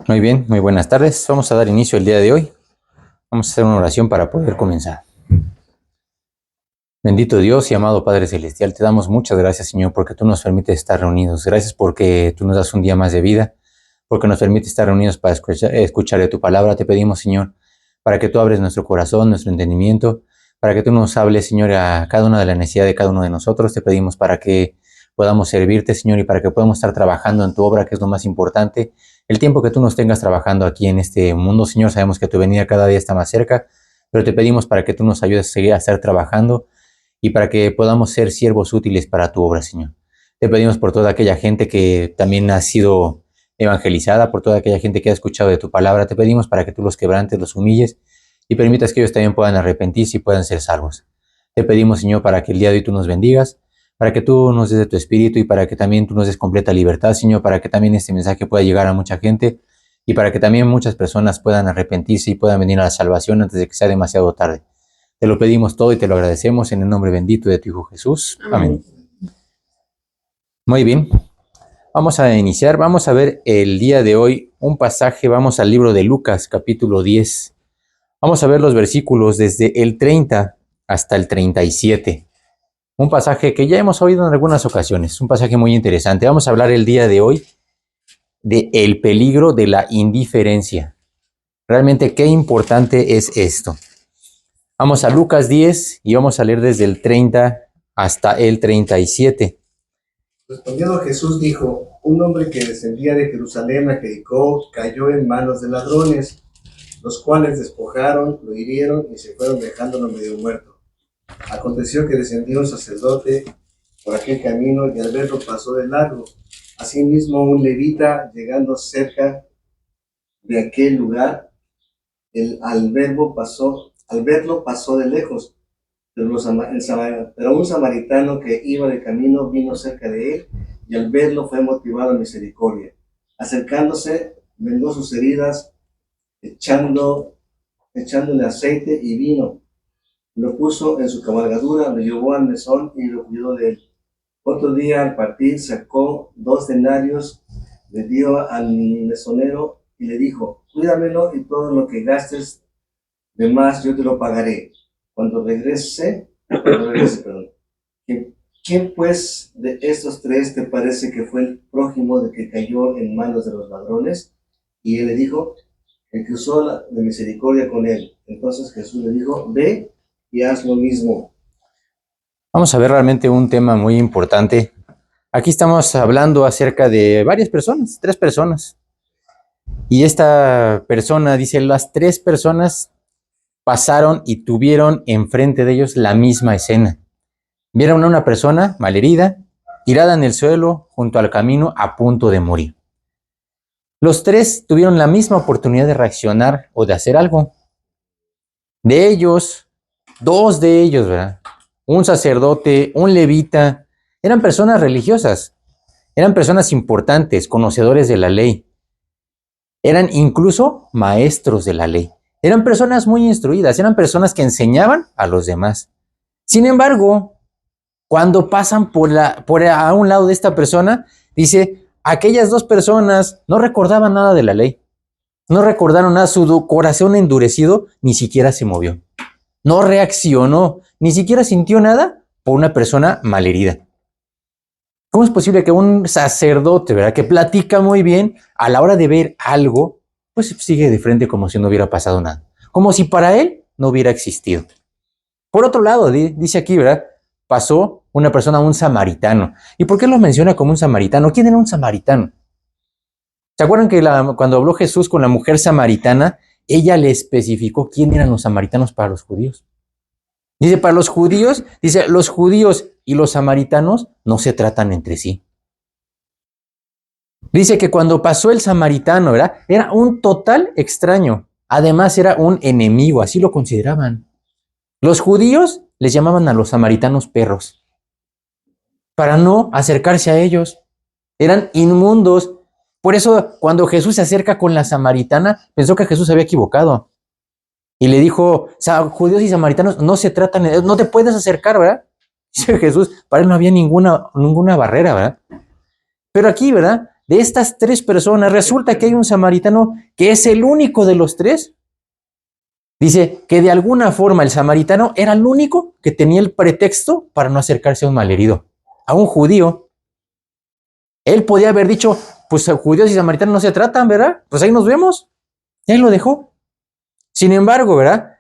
Muy bien, muy buenas tardes. Vamos a dar inicio el día de hoy. Vamos a hacer una oración para poder comenzar. Bendito Dios y amado Padre Celestial, te damos muchas gracias, Señor, porque tú nos permites estar reunidos. Gracias porque tú nos das un día más de vida, porque nos permites estar reunidos para escuchar de tu palabra. Te pedimos, Señor, para que tú abres nuestro corazón, nuestro entendimiento, para que tú nos hables, Señor, a cada una de las necesidades de cada uno de nosotros. Te pedimos para que podamos servirte, Señor, y para que podamos estar trabajando en tu obra, que es lo más importante. El tiempo que tú nos tengas trabajando aquí en este mundo, Señor, sabemos que tu venida cada día está más cerca, pero te pedimos para que tú nos ayudes a seguir a estar trabajando y para que podamos ser siervos útiles para tu obra, Señor. Te pedimos por toda aquella gente que también ha sido evangelizada, por toda aquella gente que ha escuchado de tu palabra. Te pedimos para que tú los quebrantes, los humilles y permitas que ellos también puedan arrepentirse y puedan ser salvos. Te pedimos, Señor, para que el día de hoy tú nos bendigas, para que tú nos des de tu espíritu y para que también tú nos des completa libertad, Señor, para que también este mensaje pueda llegar a mucha gente y para que también muchas personas puedan arrepentirse y puedan venir a la salvación antes de que sea demasiado tarde. Te lo pedimos todo y te lo agradecemos en el nombre bendito de tu Hijo Jesús. Amén. Muy bien. Vamos a iniciar. Vamos a ver el día de hoy un pasaje. Vamos al libro de Lucas, capítulo 10. Vamos a ver los versículos desde el 30 hasta el 37. Un pasaje que ya hemos oído en algunas ocasiones. Un pasaje muy interesante. Vamos a hablar el día de hoy de el peligro de la indiferencia. Realmente qué importante es esto. Vamos a Lucas 10 y vamos a leer desde el 30 hasta el 37. Respondiendo Jesús dijo: un hombre que descendía de Jerusalén a Jericó cayó en manos de ladrones, los cuales despojaron, lo hirieron y se fueron dejándolo medio muerto. Aconteció que descendió un sacerdote por aquel camino y al verlo pasó de largo. Asimismo un levita, llegando cerca de aquel lugar, al verlo pasó de lejos. Pero un samaritano que iba de camino vino cerca de él y al verlo fue motivado a misericordia. Acercándose, vendó sus heridas, echándole aceite y vino. Lo puso en su cabalgadura, lo llevó al mesón y lo cuidó de él. Otro día al partir sacó 2 denarios, le dio al mesonero y le dijo: cuídamelo y todo lo que gastes de más yo te lo pagaré cuando regrese. ¿Quién pues de estos 3 te parece que fue el prójimo de que cayó en manos de los ladrones? Y él le dijo: el que usó de misericordia con él. Entonces Jesús le dijo: ve y haz lo mismo. Vamos a ver realmente un tema muy importante. Aquí estamos hablando acerca de varias personas, 3 personas. Y esta persona dice, las 3 personas pasaron y tuvieron enfrente de ellos la misma escena. Vieron a una persona malherida, tirada en el suelo, junto al camino, a punto de morir. Los 3 tuvieron la misma oportunidad de reaccionar o de hacer algo. De ellos, 2 de ellos, ¿verdad? Un sacerdote, un levita, eran personas religiosas, eran personas importantes, conocedores de la ley, eran incluso maestros de la ley, eran personas muy instruidas, eran personas que enseñaban a los demás. Sin embargo, cuando pasan por a un lado de esta persona, dice, aquellas 2 personas no recordaban nada de la ley, no recordaron nada, su corazón endurecido ni siquiera se movió. No reaccionó, ni siquiera sintió nada por una persona malherida. ¿Cómo es posible que un sacerdote, ¿verdad?, que platica muy bien, a la hora de ver algo, pues sigue de frente como si no hubiera pasado nada? Como si para él no hubiera existido. Por otro lado, dice aquí, ¿verdad?, pasó una persona, un samaritano. ¿Y por qué lo menciona como un samaritano? ¿Quién era un samaritano? ¿Se acuerdan que cuando habló Jesús con la mujer samaritana, ella le especificó quién eran los samaritanos para los judíos? Dice, para los judíos, dice, los judíos y los samaritanos no se tratan entre sí. Dice que cuando pasó el samaritano, ¿verdad?, era un total extraño. Además era un enemigo, así lo consideraban. Los judíos les llamaban a los samaritanos perros, para no acercarse a ellos. Eran inmundos. Por eso, cuando Jesús se acerca con la samaritana, pensó que Jesús se había equivocado. Y le dijo, judíos y samaritanos no se tratan, no te puedes acercar, ¿verdad? Dice Jesús, para él no había ninguna barrera, ¿verdad? Pero aquí, ¿verdad?, de estas tres personas, resulta que hay un samaritano que es el único de los tres. Dice que de alguna forma el samaritano era el único que tenía el pretexto para no acercarse a un malherido, a un judío. Él podía haber dicho, pues judíos y samaritanos no se tratan, ¿verdad? Pues ahí nos vemos. Y ahí lo dejó. Sin embargo, ¿verdad?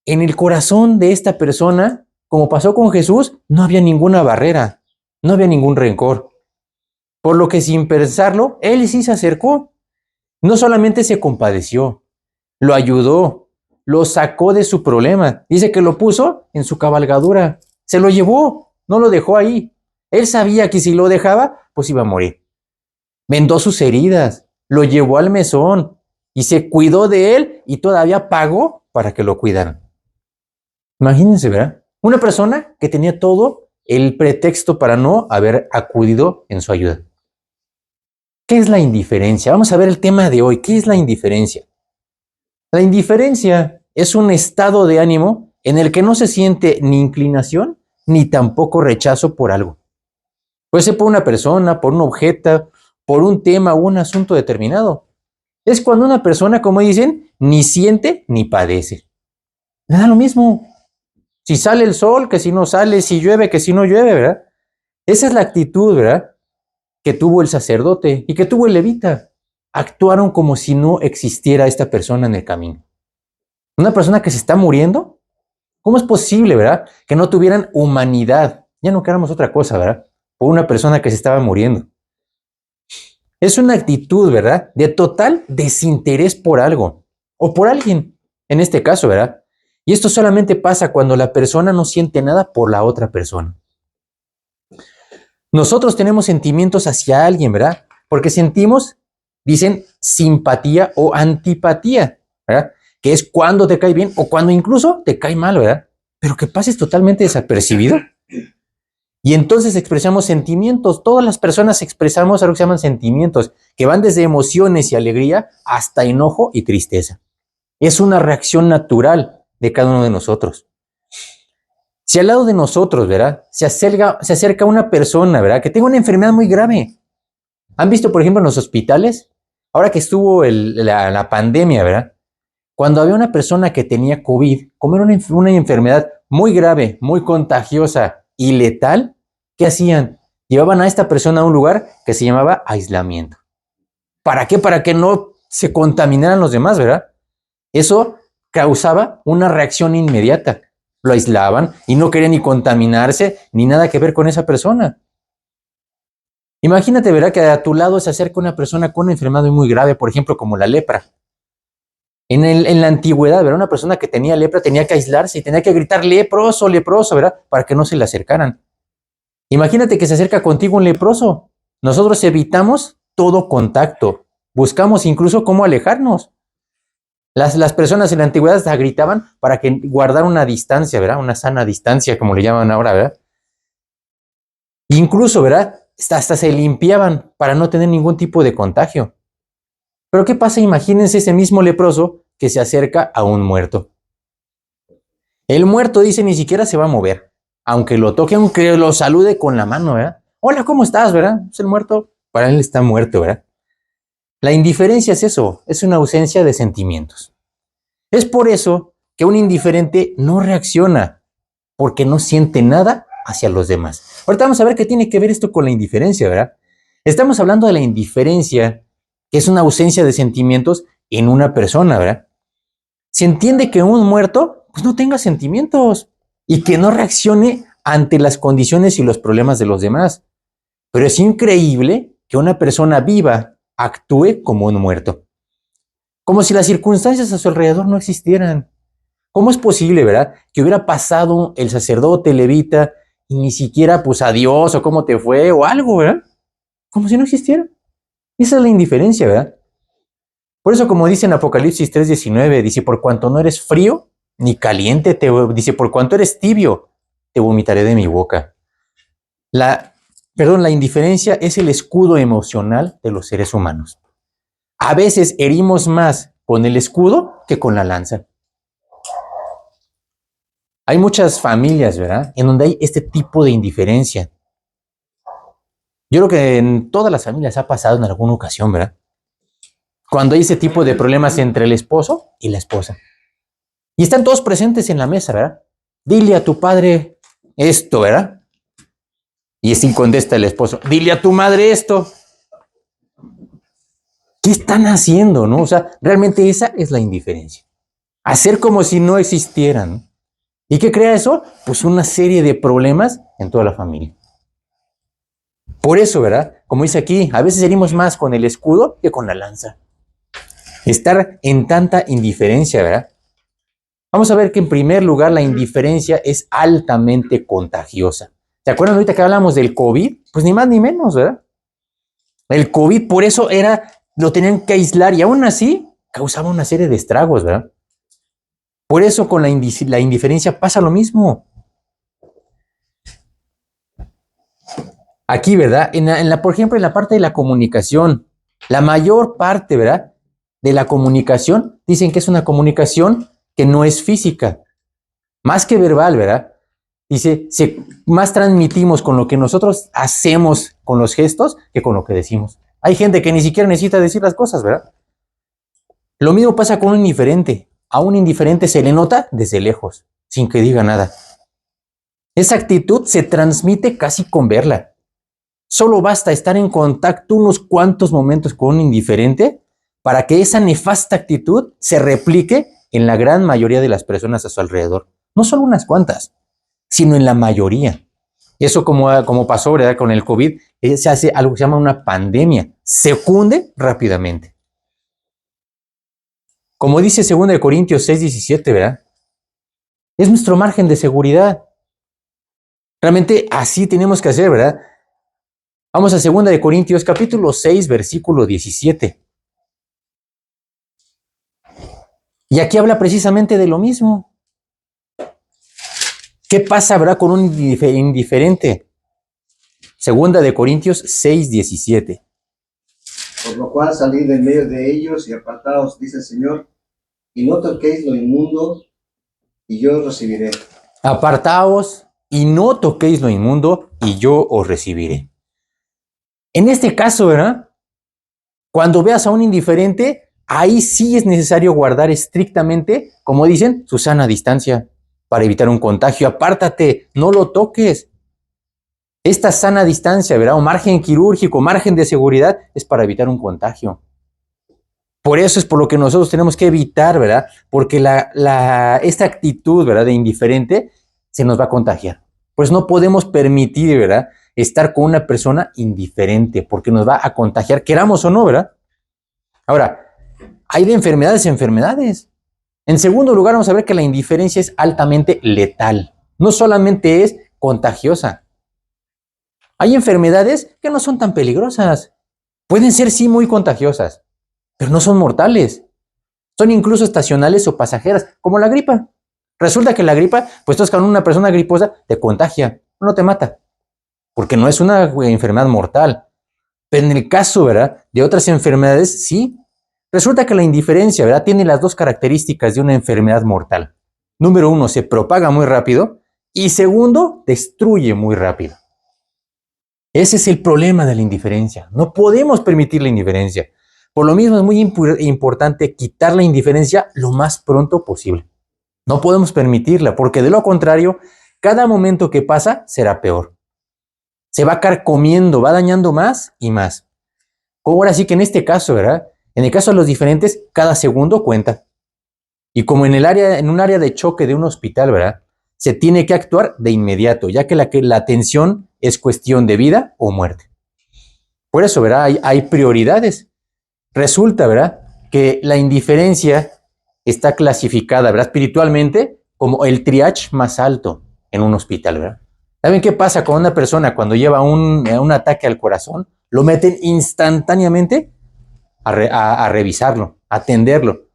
En el corazón de esta persona, como pasó con Jesús, no había ninguna barrera, no había ningún rencor. Por lo que sin pensarlo, él sí se acercó. No solamente se compadeció, lo ayudó, lo sacó de su problema. Dice que lo puso en su cabalgadura, se lo llevó, no lo dejó ahí. Él sabía que si lo dejaba, pues iba a morir. Vendó sus heridas, lo llevó al mesón y se cuidó de él y todavía pagó para que lo cuidaran. Imagínense, ¿verdad? Una persona que tenía todo el pretexto para no haber acudido en su ayuda. ¿Qué es la indiferencia? Vamos a ver el tema de hoy. ¿Qué es la indiferencia? La indiferencia es un estado de ánimo en el que no se siente ni inclinación ni tampoco rechazo por algo. Puede ser por una persona, por un objeto, por un tema o un asunto determinado. Es cuando una persona, como dicen, ni siente ni padece. Le da lo mismo. Si sale el sol, que si no sale, si llueve, que si no llueve, ¿verdad? Esa es la actitud, ¿verdad? Que tuvo el sacerdote y que tuvo el levita. Actuaron como si no existiera esta persona en el camino. Una persona que se está muriendo, ¿cómo es posible, verdad? Que no tuvieran humanidad. Ya no queramos otra cosa, ¿verdad? Por una persona que se estaba muriendo. Es una actitud, ¿verdad? De total desinterés por algo o por alguien, en este caso, ¿verdad? Y esto solamente pasa cuando la persona no siente nada por la otra persona. Nosotros tenemos sentimientos hacia alguien, ¿verdad? Porque sentimos, dicen, simpatía o antipatía, ¿verdad? Que es cuando te cae bien o cuando incluso te cae mal, ¿verdad? Pero que pases totalmente desapercibido. Y entonces expresamos sentimientos. Todas las personas expresamos algo que se llaman sentimientos, que van desde emociones y alegría hasta enojo y tristeza. Es una reacción natural de cada uno de nosotros. Si al lado de nosotros, ¿verdad? Se acerca una persona, ¿verdad? Que tenga una enfermedad muy grave. ¿Han visto, por ejemplo, en los hospitales? Ahora que estuvo la pandemia, ¿verdad? Cuando había una persona que tenía COVID, como era una enfermedad muy grave, muy contagiosa y letal, ¿qué hacían? Llevaban a esta persona a un lugar que se llamaba aislamiento. ¿Para qué? Para que no se contaminaran los demás, ¿verdad? Eso causaba una reacción inmediata. Lo aislaban y no querían ni contaminarse ni nada que ver con esa persona. Imagínate, ¿verdad? Que a tu lado se acerca una persona con una enfermedad muy grave, por ejemplo, como la lepra. En la antigüedad, ¿verdad? Una persona que tenía lepra tenía que aislarse y tenía que gritar leproso, leproso, ¿verdad? Para que no se le acercaran. Imagínate que se acerca contigo un leproso. Nosotros evitamos todo contacto. Buscamos incluso cómo alejarnos. Las personas en la antigüedad hasta gritaban para que guardar una distancia, ¿verdad? Una sana distancia, como le llaman ahora, ¿verdad? Incluso, ¿verdad? Hasta se limpiaban para no tener ningún tipo de contagio. Pero ¿qué pasa? Imagínense ese mismo leproso que se acerca a un muerto. El muerto dice ni siquiera se va a mover. Aunque lo toque, aunque lo salude con la mano, ¿verdad? Hola, ¿cómo estás, verdad? Es el muerto. Para él está muerto, ¿verdad? La indiferencia es eso, es una ausencia de sentimientos. Es por eso que un indiferente no reacciona, porque no siente nada hacia los demás. Ahorita vamos a ver qué tiene que ver esto con la indiferencia, ¿verdad? Estamos hablando de la indiferencia, que es una ausencia de sentimientos en una persona, ¿verdad? Se entiende que un muerto, pues no tenga sentimientos y que no reaccione ante las condiciones y los problemas de los demás. Pero es increíble que una persona viva actúe como un muerto, como si las circunstancias a su alrededor no existieran. ¿Cómo es posible, verdad, que hubiera pasado el sacerdote levita y ni siquiera, pues, adiós o cómo te fue o algo, verdad? Como si no existiera. Esa es la indiferencia, ¿verdad? Por eso, como dice en Apocalipsis 3:19, dice, por cuanto no eres frío ni caliente, dice, por cuanto eres tibio, te vomitaré de mi boca. La indiferencia es el escudo emocional de los seres humanos. A veces herimos más con el escudo que con la lanza. Hay muchas familias, ¿verdad?, en donde hay este tipo de indiferencia. Yo creo que en todas las familias ha pasado en alguna ocasión, ¿verdad? Cuando hay ese tipo de problemas entre el esposo y la esposa. Y están todos presentes en la mesa, ¿verdad? Dile a tu padre esto, ¿verdad? Y así contesta el esposo, dile a tu madre esto. ¿Qué están haciendo, no? O sea, realmente esa es la indiferencia. Hacer como si no existieran. ¿Y qué crea eso? Pues una serie de problemas en toda la familia. Por eso, ¿verdad? Como dice aquí, a veces herimos más con el escudo que con la lanza. Estar en tanta indiferencia, ¿verdad? Vamos a ver que en primer lugar la indiferencia es altamente contagiosa. ¿Se acuerdan ahorita que hablamos del COVID? Pues ni más ni menos, ¿verdad? El COVID por eso lo tenían que aislar y aún así causaba una serie de estragos, ¿verdad? Por eso con la indiferencia pasa lo mismo. Aquí, ¿verdad? Por ejemplo, en la parte de la comunicación, la mayor parte, ¿verdad? De la comunicación, dicen que es una comunicación que no es física, más que verbal, ¿verdad? Dice, más transmitimos con lo que nosotros hacemos con los gestos que con lo que decimos. Hay gente que ni siquiera necesita decir las cosas, ¿verdad? Lo mismo pasa con un indiferente. A un indiferente se le nota desde lejos, sin que diga nada. Esa actitud se transmite casi con verla. Solo basta estar en contacto unos cuantos momentos con un indiferente para que esa nefasta actitud se replique en la gran mayoría de las personas a su alrededor. No solo unas cuantas, sino en la mayoría. Eso como pasó, ¿verdad? Con el COVID, se hace algo que se llama una pandemia. Se cunde rápidamente. Como dice 2 Corintios 6:17, ¿verdad? Es nuestro margen de seguridad. Realmente así tenemos que hacer, ¿verdad? Vamos a 2 Corintios capítulo 6, versículo 17. Y aquí habla precisamente de lo mismo. ¿Qué pasa, verdad, con un indiferente? 2 Corintios 6, 17. Por lo cual salid en medio de ellos y apartaos, dice el Señor, y no toquéis lo inmundo, y yo os recibiré. Apartaos y no toquéis lo inmundo, y yo os recibiré. En este caso, ¿verdad? Cuando veas a un indiferente, ahí sí es necesario guardar estrictamente, como dicen, su sana distancia para evitar un contagio. Apártate, no lo toques. Esta sana distancia, ¿verdad? O margen quirúrgico, margen de seguridad, es para evitar un contagio. Por eso es por lo que nosotros tenemos que evitar, ¿verdad? Porque esta actitud, ¿verdad? De indiferente se nos va a contagiar. Pues no podemos permitir, ¿verdad? Estar con una persona indiferente, porque nos va a contagiar, queramos o no, ¿verdad? Ahora, hay de enfermedades a enfermedades. En segundo lugar, vamos a ver que la indiferencia es altamente letal. No solamente es contagiosa. Hay enfermedades que no son tan peligrosas. Pueden ser sí muy contagiosas, pero no son mortales. Son incluso estacionales o pasajeras, como la gripa. Resulta que la gripa, pues tú estás con una persona griposa, te contagia, no te mata, porque no es una enfermedad mortal. Pero en el caso, ¿verdad? De otras enfermedades, sí. Resulta que la indiferencia, ¿verdad? Tiene las dos características de una enfermedad mortal. Número 1, se propaga muy rápido y segundo, destruye muy rápido. Ese es el problema de la indiferencia. No podemos permitir la indiferencia. Por lo mismo es muy importante quitar la indiferencia lo más pronto posible. No podemos permitirla porque de lo contrario, cada momento que pasa será peor. Se va carcomiendo, va dañando más y más. Ahora sí que en este caso, ¿verdad? En el caso de los diferentes, cada segundo cuenta. Y como en un área de choque de un hospital, ¿verdad? Se tiene que actuar de inmediato, ya que la atención es cuestión de vida o muerte. Por eso, ¿verdad? Hay prioridades. Resulta, ¿verdad? Que la indiferencia está clasificada, ¿verdad? Espiritualmente como el triage más alto en un hospital, ¿verdad? ¿Saben qué pasa con una persona cuando lleva un ataque al corazón? Lo meten instantáneamente a revisarlo, a atenderlo.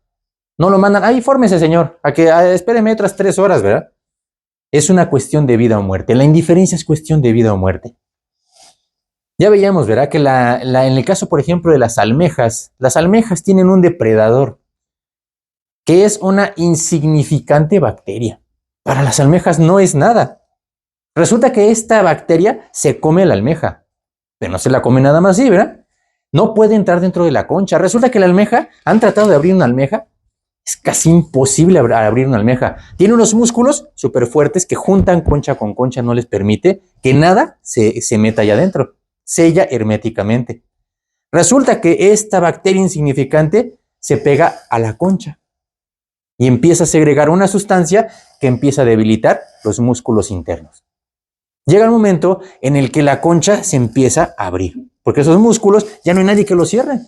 No lo mandan, fórmese, señor, espéreme otras 3 horas, ¿verdad? Es una cuestión de vida o muerte. La indiferencia es cuestión de vida o muerte. Ya veíamos, ¿verdad? Que en el caso, por ejemplo, de las almejas tienen un depredador, que es una insignificante bacteria. Para las almejas no es nada. Resulta que esta bacteria se come la almeja. pero no se la come nada más así, ¿verdad? No puede entrar dentro de la concha. Resulta que la almeja, han tratado de abrir una almeja, es casi imposible abrir una almeja. Tiene unos músculos súper fuertes que juntan concha con concha, no les permite que nada se meta allá adentro. Sella herméticamente. Resulta que esta bacteria insignificante se pega a la concha y empieza a segregar una sustancia que empieza a debilitar los músculos internos. Llega el momento en el que la concha se empieza a abrir, porque esos músculos ya no hay nadie que los cierre.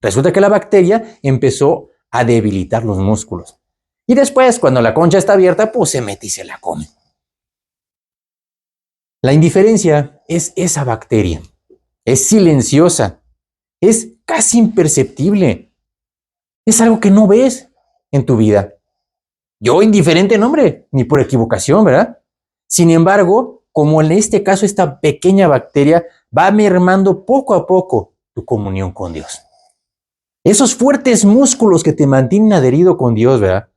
Resulta que la bacteria empezó a debilitar los músculos. Y después, cuando la concha está abierta, pues se mete y se la come. La indiferencia es esa bacteria. Es silenciosa. Es casi imperceptible. Es algo que no ves en tu vida. Yo indiferente, no, hombre, ni por equivocación, ¿verdad? Sin embargo, como en este caso esta pequeña bacteria va mermando poco a poco tu comunión con Dios. Esos fuertes músculos que te mantienen adherido con Dios, ¿verdad?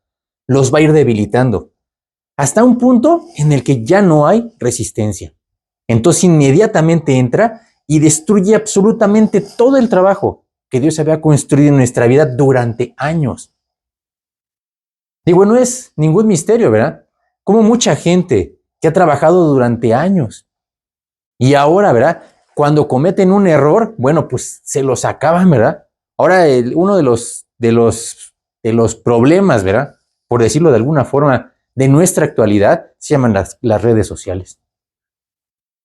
Los va a ir debilitando hasta un punto en el que ya no hay resistencia. Entonces inmediatamente entra y destruye absolutamente todo el trabajo que Dios había construido en nuestra vida durante años. Digo, no es ningún misterio, ¿verdad? Como mucha gente que ha trabajado durante años y ahora, ¿verdad? Cuando cometen un error, bueno, pues se los acaban, ¿verdad? Ahora uno de los problemas, ¿verdad? Por decirlo de alguna forma, de nuestra actualidad, se llaman las redes sociales.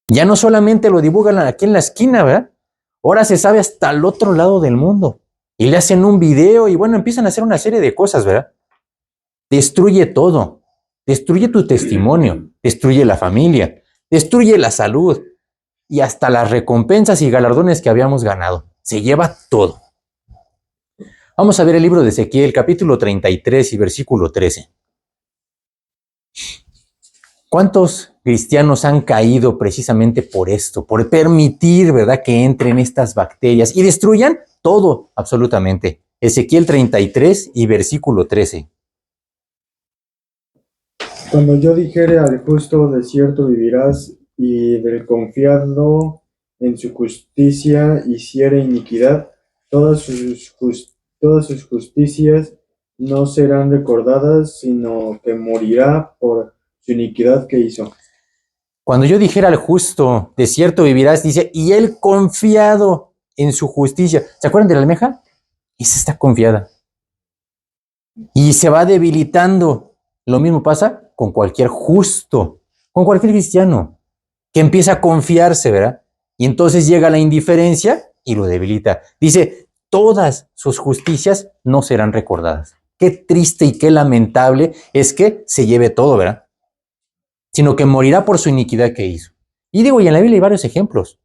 Ya no solamente lo divulgan aquí en la esquina, ¿verdad? Ahora se sabe hasta el otro lado del mundo. Y le hacen un video y bueno, empiezan a hacer una serie de cosas, ¿verdad? Destruye todo. Destruye tu testimonio, destruye la familia, destruye la salud y hasta las recompensas y galardones que habíamos ganado. Se lleva todo. Vamos a ver el libro de Ezequiel, capítulo 33 y versículo 13. ¿Cuántos cristianos han caído precisamente por esto, por permitir, ¿verdad?, que entren estas bacterias y destruyan todo, absolutamente? Ezequiel 33 y versículo 13. Cuando yo dijere al justo, de cierto vivirás, y del confiado en su justicia hiciere iniquidad, todas sus justicias no serán recordadas, sino que morirá por su iniquidad que hizo. Cuando yo dijera al justo, de cierto vivirás, dice, y él confiado en su justicia. ¿Se acuerdan de la almeja? Esa está confiada. Y se va debilitando. Lo mismo pasa con cualquier justo, con cualquier cristiano, que empieza a confiarse, ¿verdad? Y entonces llega la indiferencia y lo debilita. Dice, todas sus justicias no serán recordadas. Qué triste y qué lamentable es que se lleve todo, ¿verdad? Sino que morirá por su iniquidad que hizo. Y digo, y en la Biblia hay varios ejemplos,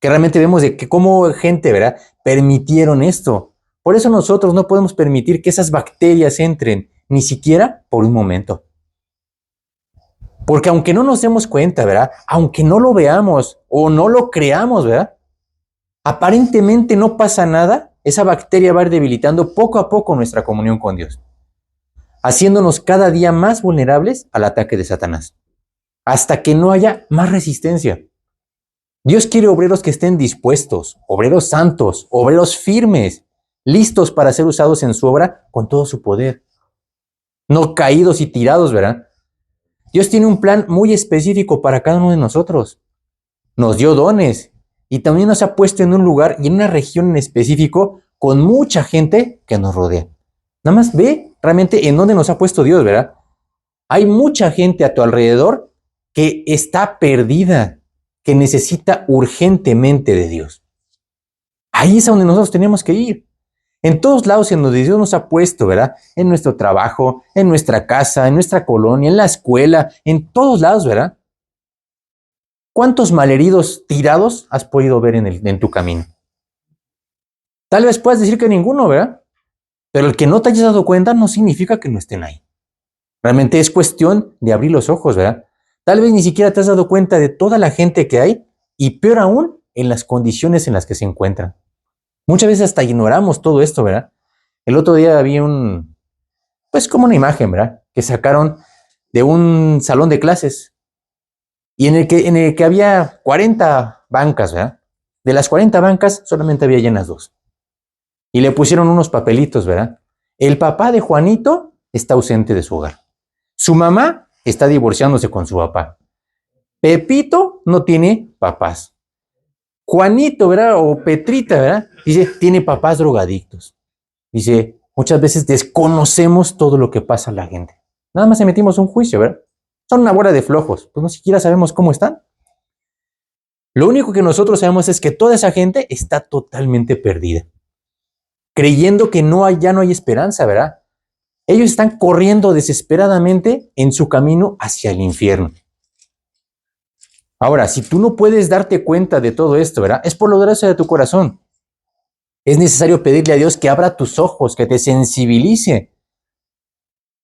que realmente vemos de que cómo gente, ¿verdad?, permitieron esto. Por eso nosotros no podemos permitir que esas bacterias entren, ni siquiera por un momento. Porque aunque no nos demos cuenta, ¿verdad?, aunque no lo veamos o no lo creamos, ¿verdad?, aparentemente no pasa nada, esa bacteria va a ir debilitando poco a poco nuestra comunión con Dios, haciéndonos cada día más vulnerables al ataque de Satanás, hasta que no haya más resistencia. Dios quiere obreros que estén dispuestos, obreros santos, obreros firmes, listos para ser usados en su obra con todo su poder. No caídos y tirados, ¿verdad? Dios tiene un plan muy específico para cada uno de nosotros. Nos dio dones y también nos ha puesto en un lugar y en una región en específico con mucha gente que nos rodea. Nada más ve realmente en dónde nos ha puesto Dios, ¿verdad? Hay mucha gente a tu alrededor que está perdida, que necesita urgentemente de Dios. Ahí es a donde nosotros tenemos que ir. En todos lados en donde Dios nos ha puesto, ¿verdad? En nuestro trabajo, en nuestra casa, en nuestra colonia, en la escuela, en todos lados, ¿verdad? ¿Cuántos malheridos tirados has podido ver en tu camino? Tal vez puedas decir que ninguno, ¿verdad? Pero el que no te hayas dado cuenta no significa que no estén ahí. Realmente es cuestión de abrir los ojos, ¿verdad? Tal vez ni siquiera te has dado cuenta de toda la gente que hay y peor aún en las condiciones en las que se encuentran. Muchas veces hasta ignoramos todo esto, ¿verdad? El otro día vi pues como una imagen, ¿verdad?, que sacaron de un salón de clases y en el que había 40 bancas, ¿verdad? De las 40 bancas, solamente había llenas 2. Y le pusieron unos papelitos, ¿verdad? El papá de Juanito está ausente de su hogar. Su mamá está divorciándose con su papá. Pepito no tiene papás. Juanito, ¿verdad? O Petrita, ¿verdad? Dice, tiene papás drogadictos. Dice, muchas veces desconocemos todo lo que pasa a la gente. Nada más emitimos un juicio, ¿verdad? Son una bola de flojos, pues no siquiera sabemos cómo están. Lo único que nosotros sabemos es que toda esa gente está totalmente perdida, creyendo que ya no hay esperanza, ¿verdad? Ellos están corriendo desesperadamente en su camino hacia el infierno. Ahora, si tú no puedes darte cuenta de todo esto, ¿verdad? Es por la dureza de tu corazón. Es necesario pedirle a Dios que abra tus ojos, que te sensibilice,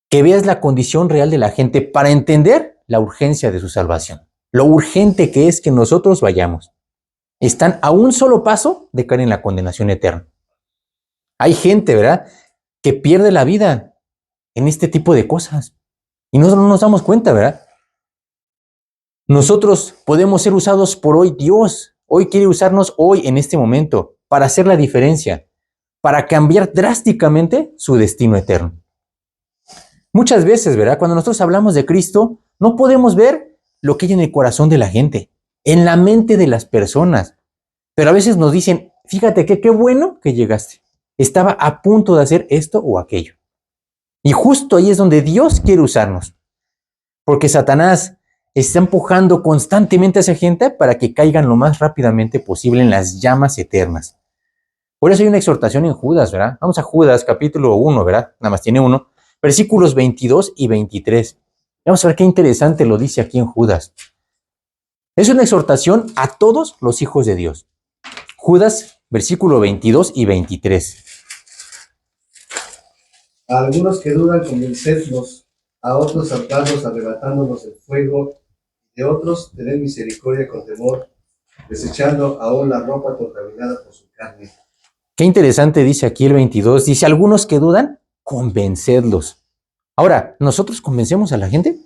que veas la condición real de la gente para entender la urgencia de su salvación. Lo urgente que es que nosotros vayamos. Están a un solo paso de caer en la condenación eterna. Hay gente, ¿verdad?, que pierde la vida en este tipo de cosas. Y nosotros no nos damos cuenta, ¿verdad? Nosotros podemos ser usados por hoy. Dios hoy quiere usarnos hoy, en este momento, para hacer la diferencia, para cambiar drásticamente su destino eterno. Muchas veces, ¿verdad?, cuando nosotros hablamos de Cristo, no podemos ver lo que hay en el corazón de la gente, en la mente de las personas. Pero a veces nos dicen, fíjate que qué bueno que llegaste. Estaba a punto de hacer esto o aquello. Y justo ahí es donde Dios quiere usarnos. Porque Satanás está empujando constantemente a esa gente para que caigan lo más rápidamente posible en las llamas eternas. Por eso hay una exhortación en Judas, ¿verdad? Vamos a Judas, capítulo 1, ¿verdad? Nada más tiene 1. Versículos 22 y 23. Vamos a ver qué interesante lo dice aquí en Judas. Es una exhortación a todos los hijos de Dios. Judas, versículo 22 y 23. A algunos que dudan, convencedlos; a otros saltarlos, arrebatándolos del fuego; de otros tened misericordia con temor, desechando aún la ropa contaminada por su carne. Qué interesante dice aquí el 22. Dice, algunos que dudan, convencedlos. Ahora, ¿nosotros convencemos a la gente?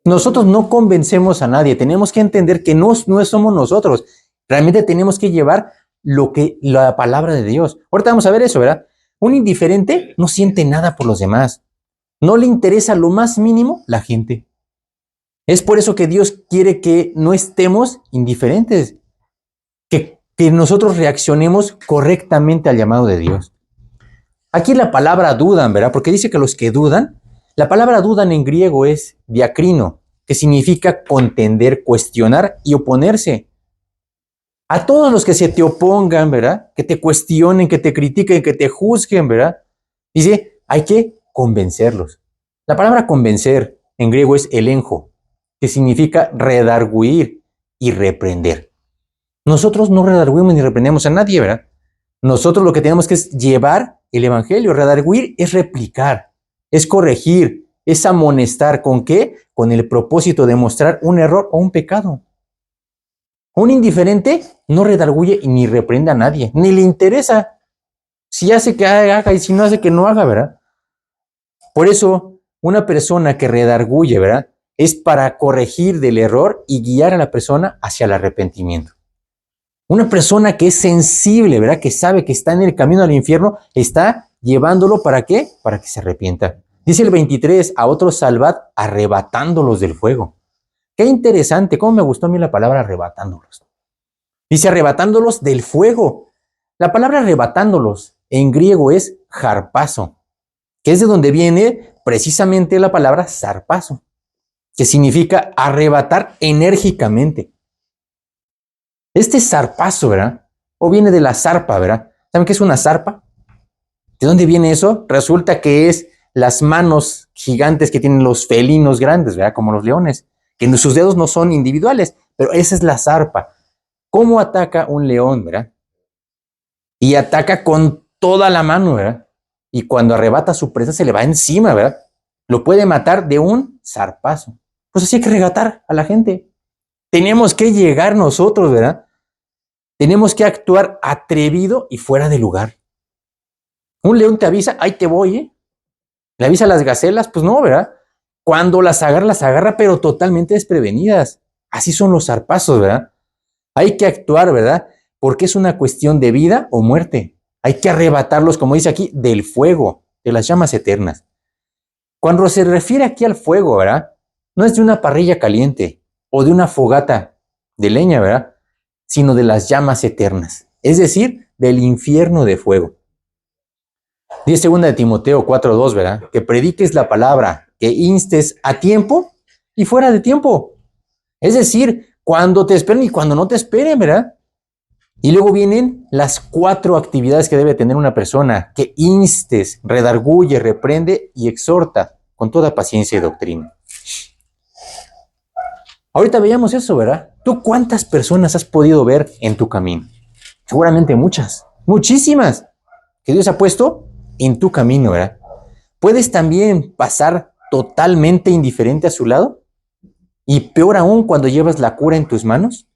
Nosotros no convencemos a nadie. Tenemos que entender que no somos nosotros. Realmente tenemos que llevar la palabra de Dios. Ahorita vamos a ver eso, ¿verdad? Un indiferente no siente nada por los demás. No le interesa lo más mínimo la gente. Es por eso que Dios quiere que no estemos indiferentes, que nosotros reaccionemos correctamente al llamado de Dios. Aquí la palabra dudan, ¿verdad? Porque dice que los que dudan, la palabra dudan en griego es diacrino, que significa contender, cuestionar y oponerse. A todos los que se te opongan, ¿verdad?, que te cuestionen, que te critiquen, que te juzguen, ¿verdad?, dice, hay que convencerlos. La palabra convencer en griego es elenjo, que significa redarguir y reprender. Nosotros no redarguimos ni reprendemos a nadie, ¿verdad? Nosotros lo que tenemos que es llevar el evangelio. Redarguir es replicar, es corregir, es amonestar. ¿Con qué? Con el propósito de mostrar un error o un pecado. Un indiferente no redarguye ni reprende a nadie, ni le interesa. Si hace que haga y si no hace que no haga, ¿verdad? Por eso, una persona que redarguye, ¿verdad?, es para corregir del error y guiar a la persona hacia el arrepentimiento. Una persona que es sensible, ¿verdad?, que sabe que está en el camino al infierno, está llevándolo ¿para qué? Para que se arrepienta. Dice el 23, a otros salvad arrebatándolos del fuego. Qué interesante, cómo me gustó a mí la palabra arrebatándolos. Dice arrebatándolos del fuego. La palabra arrebatándolos en griego es harpazo, que es de donde viene precisamente la palabra zarpazo, que significa arrebatar enérgicamente. Este zarpazo, ¿verdad?, o viene de la zarpa, ¿verdad? ¿Saben qué es una zarpa? ¿De dónde viene eso? Resulta que es las manos gigantes que tienen los felinos grandes, ¿verdad?, como los leones, que sus dedos no son individuales, pero esa es la zarpa. ¿Cómo ataca un león, verdad? Y ataca con toda la mano, ¿verdad? Y cuando arrebata a su presa se le va encima, ¿verdad? Lo puede matar de un zarpazo. Pues así hay que regatar a la gente. Tenemos que llegar nosotros, ¿verdad? Tenemos que actuar atrevido y fuera de lugar. Un león te avisa, ahí te voy, ¿eh? Le avisa a las gacelas, pues no, ¿verdad? Cuando las agarra, pero totalmente desprevenidas. Así son los zarpazos, ¿verdad? Hay que actuar, ¿verdad? Porque es una cuestión de vida o muerte. Hay que arrebatarlos, como dice aquí, del fuego, de las llamas eternas. Cuando se refiere aquí al fuego, ¿verdad? No es de una parrilla caliente o de una fogata de leña, ¿verdad? Sino de las llamas eternas, es decir, del infierno de fuego. Dice 2 de Timoteo 4:2, ¿verdad? Que prediques la palabra, que instes a tiempo y fuera de tiempo. Es decir, cuando te esperen y cuando no te esperen, ¿verdad? Y luego vienen las 4 actividades que debe tener una persona: que instes, redarguye, reprende y exhorta con toda paciencia y doctrina. Ahorita veíamos eso, ¿verdad? ¿Tú cuántas personas has podido ver en tu camino? Seguramente muchas, muchísimas, que Dios ha puesto en tu camino, ¿verdad? ¿Puedes también pasar totalmente indiferente a su lado? Y peor aún cuando llevas la cura en tus manos.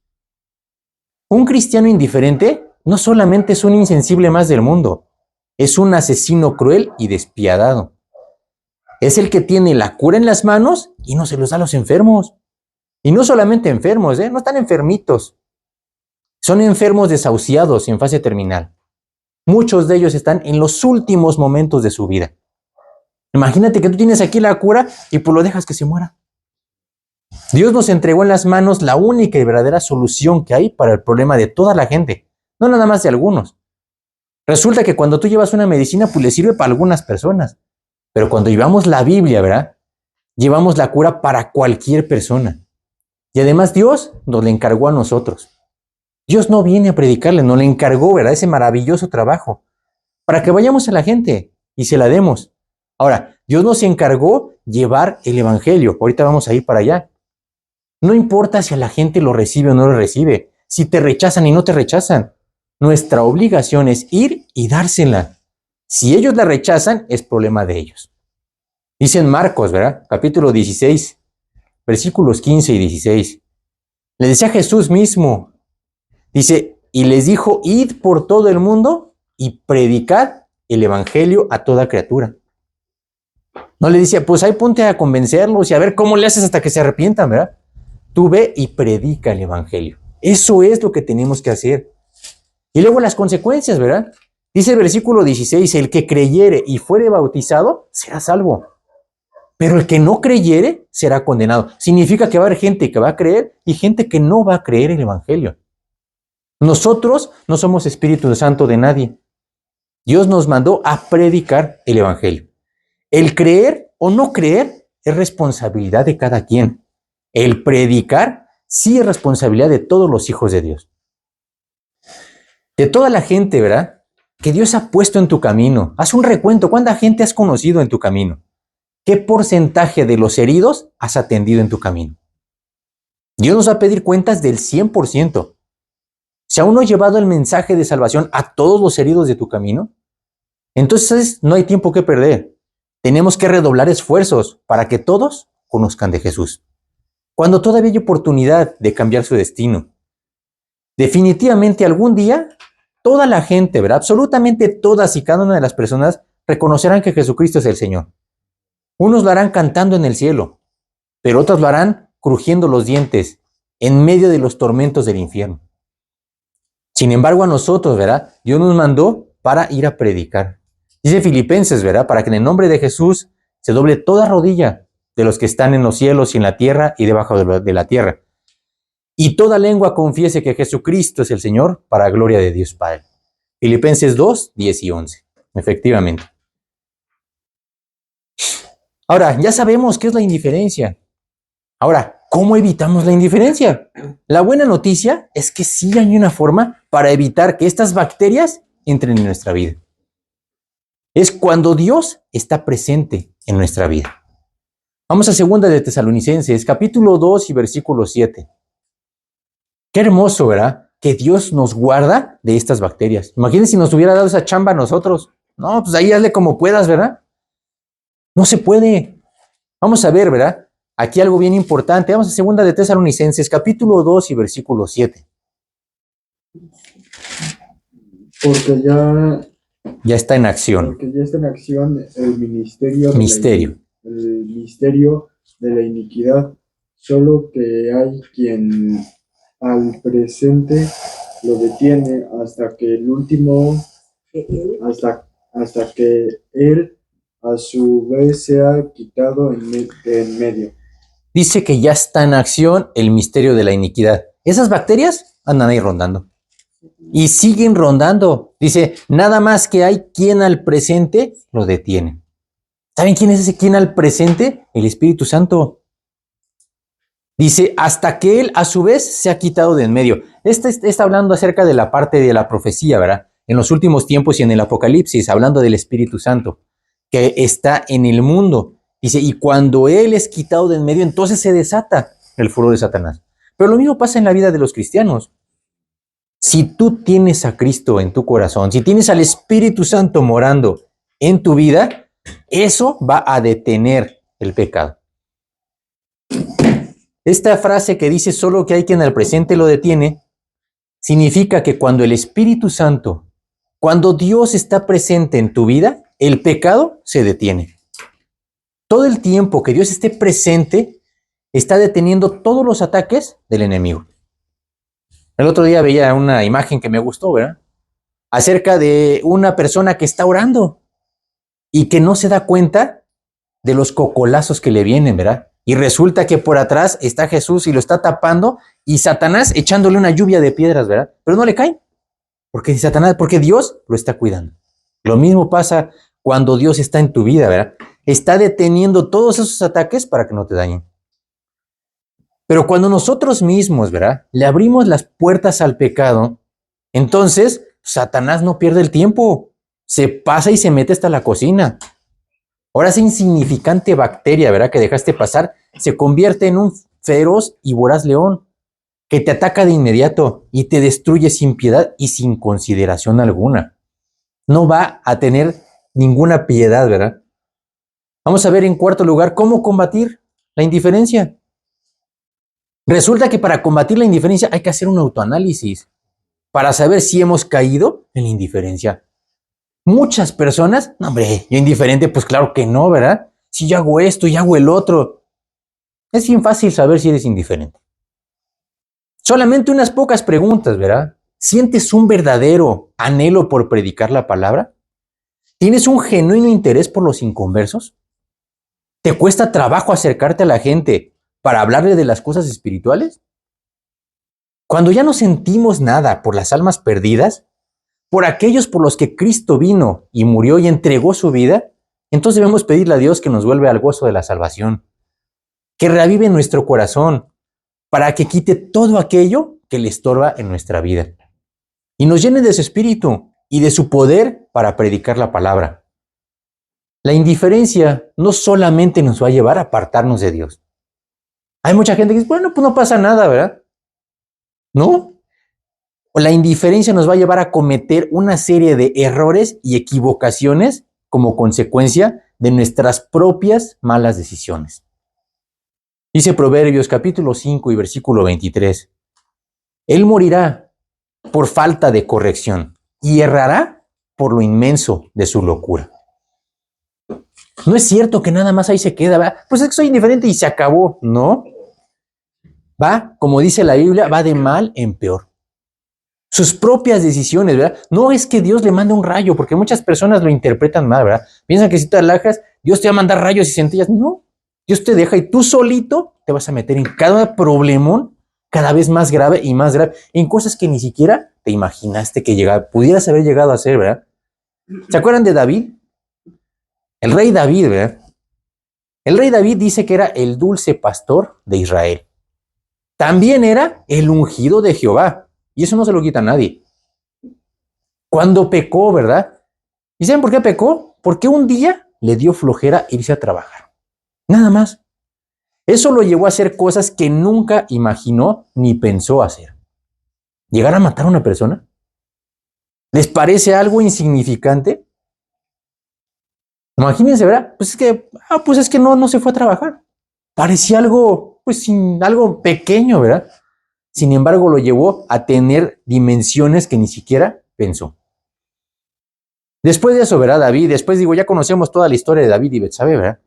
Un cristiano indiferente no solamente es un insensible más del mundo, es un asesino cruel y despiadado. Es el que tiene la cura en las manos y no se los da a los enfermos. Y no solamente enfermos, no están enfermitos. Son enfermos desahuciados en fase terminal. Muchos de ellos están en los últimos momentos de su vida. Imagínate que tú tienes aquí la cura y pues lo dejas que se muera. Dios nos entregó en las manos la única y verdadera solución que hay para el problema de toda la gente, no nada más de algunos. Resulta que cuando tú llevas una medicina, pues le sirve para algunas personas. Pero cuando llevamos la Biblia, ¿verdad? Llevamos la cura para cualquier persona. Y además Dios nos le encargó a nosotros. Dios no viene a predicarle, nos le encargó, ¿verdad? Ese maravilloso trabajo para que vayamos a la gente y se la demos. Ahora, Dios nos encargó llevar el evangelio. Ahorita vamos a ir para allá. No importa si a la gente lo recibe o no lo recibe, si te rechazan y no te rechazan. Nuestra obligación es ir y dársela. Si ellos la rechazan, es problema de ellos. Dice en Marcos, ¿verdad? Capítulo 16, versículos 15 y 16. Le decía Jesús mismo, dice, y les dijo, id por todo el mundo y predicad el evangelio a toda criatura. No le decía, pues ahí ponte a convencerlos y a ver cómo le haces hasta que se arrepientan, ¿verdad? Tú ve y predica el evangelio. Eso es lo que tenemos que hacer. Y luego las consecuencias, ¿verdad? Dice el versículo 16, el que creyere y fuere bautizado será salvo. Pero el que no creyere será condenado. Significa que va a haber gente que va a creer y gente que no va a creer el evangelio. Nosotros no somos Espíritu Santo de nadie. Dios nos mandó a predicar el evangelio. El creer o no creer es responsabilidad de cada quien. El predicar sí es responsabilidad de todos los hijos de Dios. De toda la gente, ¿verdad? Que Dios ha puesto en tu camino. Haz un recuento. ¿Cuánta gente has conocido en tu camino? ¿Qué porcentaje de los heridos has atendido en tu camino? Dios nos va a pedir cuentas del 100%. Si aún no has llevado el mensaje de salvación a todos los heridos de tu camino, entonces no hay tiempo que perder. Tenemos que redoblar esfuerzos para que todos conozcan de Jesús. Cuando todavía hay oportunidad de cambiar su destino. Definitivamente algún día, toda la gente, ¿verdad? Absolutamente todas y cada una de las personas reconocerán que Jesucristo es el Señor. Unos lo harán cantando en el cielo, pero otros lo harán crujiendo los dientes en medio de los tormentos del infierno. Sin embargo, a nosotros, ¿verdad? Dios nos mandó para ir a predicar. Dice Filipenses, ¿verdad? Para que en el nombre de Jesús se doble toda rodilla de los que están en los cielos y en la tierra y debajo de la tierra. Y toda lengua confiese que Jesucristo es el Señor para gloria de Dios Padre. Filipenses 2, 10 y 11. Efectivamente. Ahora, ya sabemos qué es la indiferencia. Ahora, ¿cómo evitamos la indiferencia? La buena noticia es que sí hay una forma para evitar que estas bacterias entren en nuestra vida. Es cuando Dios está presente en nuestra vida. Vamos a 2 de Tesalonicenses, capítulo 2 y versículo 7. Qué hermoso, ¿verdad? Que Dios nos guarda de estas bacterias. Imagínense si nos hubiera dado esa chamba a nosotros. No, pues ahí hazle como puedas, ¿verdad? No se puede. Vamos a ver, ¿verdad? Aquí algo bien importante. Vamos a 2 de Tesalonicenses, capítulo 2 y versículo 7. Porque Ya está en acción. porque ya está en acción el misterio Misterio. de la iniquidad, solo que hay quien al presente lo detiene hasta que el último, hasta que él a su vez sea quitado de en medio. Dice que ya está en acción el misterio de la iniquidad. Esas bacterias andan ahí rondando. Y siguen rondando. Dice, nada más que hay quien al presente lo detiene. ¿Saben quién es ese quien al presente? El Espíritu Santo. Dice, hasta que él a su vez se ha quitado de en medio. Está hablando acerca de la parte de la profecía, ¿verdad? En los últimos tiempos y en el Apocalipsis, hablando del Espíritu Santo, que está en el mundo. Dice, y cuando él es quitado de en medio, entonces se desata el furor de Satanás. Pero lo mismo pasa en la vida de los cristianos. Si tú tienes a Cristo en tu corazón, si tienes al Espíritu Santo morando en tu vida, eso va a detener el pecado. Esta frase que dice solo que hay quien al presente lo detiene, significa que cuando el Espíritu Santo, cuando Dios está presente en tu vida, el pecado se detiene. Todo el tiempo que Dios esté presente, está deteniendo todos los ataques del enemigo. El otro día veía una imagen que me gustó, ¿verdad? Acerca de una persona que está orando y que no se da cuenta de los cocolazos que le vienen, ¿verdad? Y resulta que por atrás está Jesús y lo está tapando y Satanás echándole una lluvia de piedras, ¿verdad? Pero no le caen, porque Dios lo está cuidando. Lo mismo pasa cuando Dios está en tu vida, ¿verdad? Está deteniendo todos esos ataques para que no te dañen. Pero cuando nosotros mismos, ¿verdad?, le abrimos las puertas al pecado, entonces Satanás no pierde el tiempo, se pasa y se mete hasta la cocina. Ahora esa insignificante bacteria, ¿verdad?, que dejaste pasar, se convierte en un feroz y voraz león que te ataca de inmediato y te destruye sin piedad y sin consideración alguna. No va a tener ninguna piedad, ¿verdad? Vamos a ver en cuarto lugar cómo combatir la indiferencia. Resulta que para combatir la indiferencia hay que hacer un autoanálisis para saber si hemos caído en la indiferencia. Muchas personas, no hombre, yo indiferente, pues claro que no, ¿verdad? Si yo hago esto y hago el otro. Es bien fácil saber si eres indiferente. Solamente unas pocas preguntas, ¿verdad? ¿Sientes un verdadero anhelo por predicar la palabra? ¿Tienes un genuino interés por los inconversos? ¿Te cuesta trabajo acercarte a la gente para hablarle de las cosas espirituales? Cuando ya no sentimos nada por las almas perdidas, por aquellos por los que Cristo vino y murió y entregó su vida, entonces debemos pedirle a Dios que nos vuelva al gozo de la salvación, que reavive nuestro corazón para que quite todo aquello que le estorba en nuestra vida y nos llene de su espíritu y de su poder para predicar la palabra. La indiferencia no solamente nos va a llevar a apartarnos de Dios. Hay mucha gente que dice, bueno, pues no pasa nada, ¿verdad? No. La indiferencia nos va a llevar a cometer una serie de errores y equivocaciones como consecuencia de nuestras propias malas decisiones. Dice Proverbios capítulo 5 y versículo 23. Él morirá por falta de corrección y errará por lo inmenso de su locura. No es cierto que nada más ahí se queda, ¿verdad? Pues es que soy indiferente y se acabó. No. Va, como dice la Biblia, va de mal en peor. Sus propias decisiones, ¿verdad? No es que Dios le mande un rayo, porque muchas personas lo interpretan mal, ¿verdad? Piensan que si te alejas, Dios te va a mandar rayos y centellas. No, Dios te deja y tú solito te vas a meter en cada problemón cada vez más grave y más grave, en cosas que ni siquiera te imaginaste que pudieras haber llegado a ser, ¿verdad? ¿Se acuerdan de David? El rey David, ¿verdad? El rey David dice que era el dulce pastor de Israel. También era el ungido de Jehová. Y eso no se lo quita a nadie. Cuando pecó, ¿verdad? ¿Y saben por qué pecó? Porque un día le dio flojera irse a trabajar. Nada más. Eso lo llevó a hacer cosas que nunca imaginó ni pensó hacer. ¿Llegar a matar a una persona? ¿Les parece algo insignificante? Imagínense, ¿verdad? Pues es que no se fue a trabajar. Parecía algo, algo pequeño, ¿verdad? Sin embargo, lo llevó a tener dimensiones que ni siquiera pensó. Después de eso, ¿verdad, David? Ya conocemos toda la historia de David y Betsabé, ¿verdad?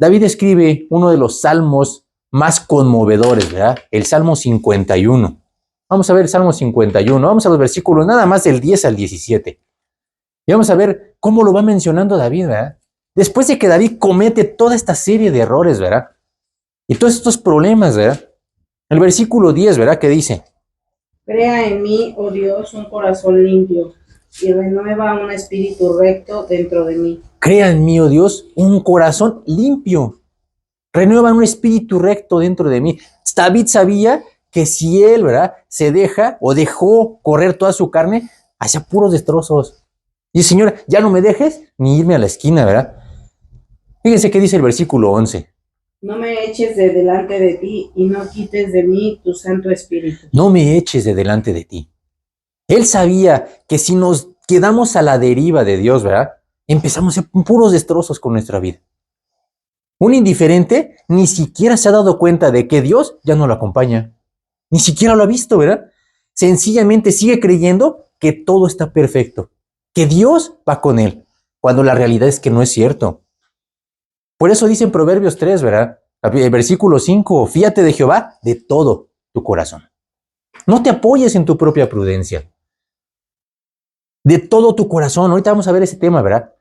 David escribe uno de los salmos más conmovedores, ¿verdad? El Salmo 51. Vamos a ver el Salmo 51, vamos a los versículos nada más del 10 al 17. Y vamos a ver cómo lo va mencionando David, ¿verdad? Después de que David comete toda esta serie de errores, ¿verdad? Y todos estos problemas, ¿verdad? El versículo 10, ¿verdad? ¿Qué dice? Crea en mí, oh Dios, un corazón limpio y renueva un espíritu recto dentro de mí. Crea en mí, oh Dios, un corazón limpio. Renueva un espíritu recto dentro de mí. David sabía que si él, ¿verdad? Se deja o dejó correr toda su carne, hacía puros destrozos. Y Señor, ya no me dejes ni irme a la esquina, ¿verdad? Fíjense qué dice el versículo 11. No me eches de delante de ti y no quites de mí tu Santo Espíritu. No me eches de delante de ti. Él sabía que si nos quedamos a la deriva de Dios, ¿verdad? Empezamos a hacer puros destrozos con nuestra vida. Un indiferente ni siquiera se ha dado cuenta de que Dios ya no lo acompaña. Ni siquiera lo ha visto, ¿verdad? Sencillamente sigue creyendo que todo está perfecto, que Dios va con él, cuando la realidad es que no es cierto. Por eso dice en Proverbios 3, ¿verdad? El versículo 5, fíate de Jehová de todo tu corazón. No te apoyes en tu propia prudencia. De todo tu corazón. Ahorita vamos a ver ese tema, ¿verdad?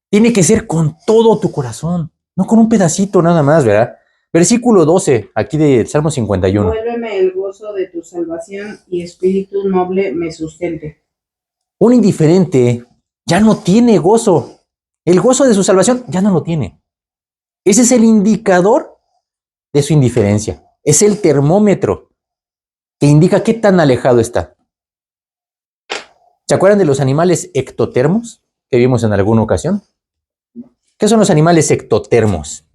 Tiene que ser con todo tu corazón, no con un pedacito nada más, ¿verdad? Versículo 12, aquí del Salmo 51. Vuélveme el gozo de tu salvación y espíritu noble me sustente. Un indiferente ya no tiene gozo. El gozo de su salvación ya no lo tiene. Ese es el indicador de su indiferencia. Es el termómetro que indica qué tan alejado está. ¿Se acuerdan de los animales ectotermos que vimos en alguna ocasión? ¿Qué son los animales ectotermos?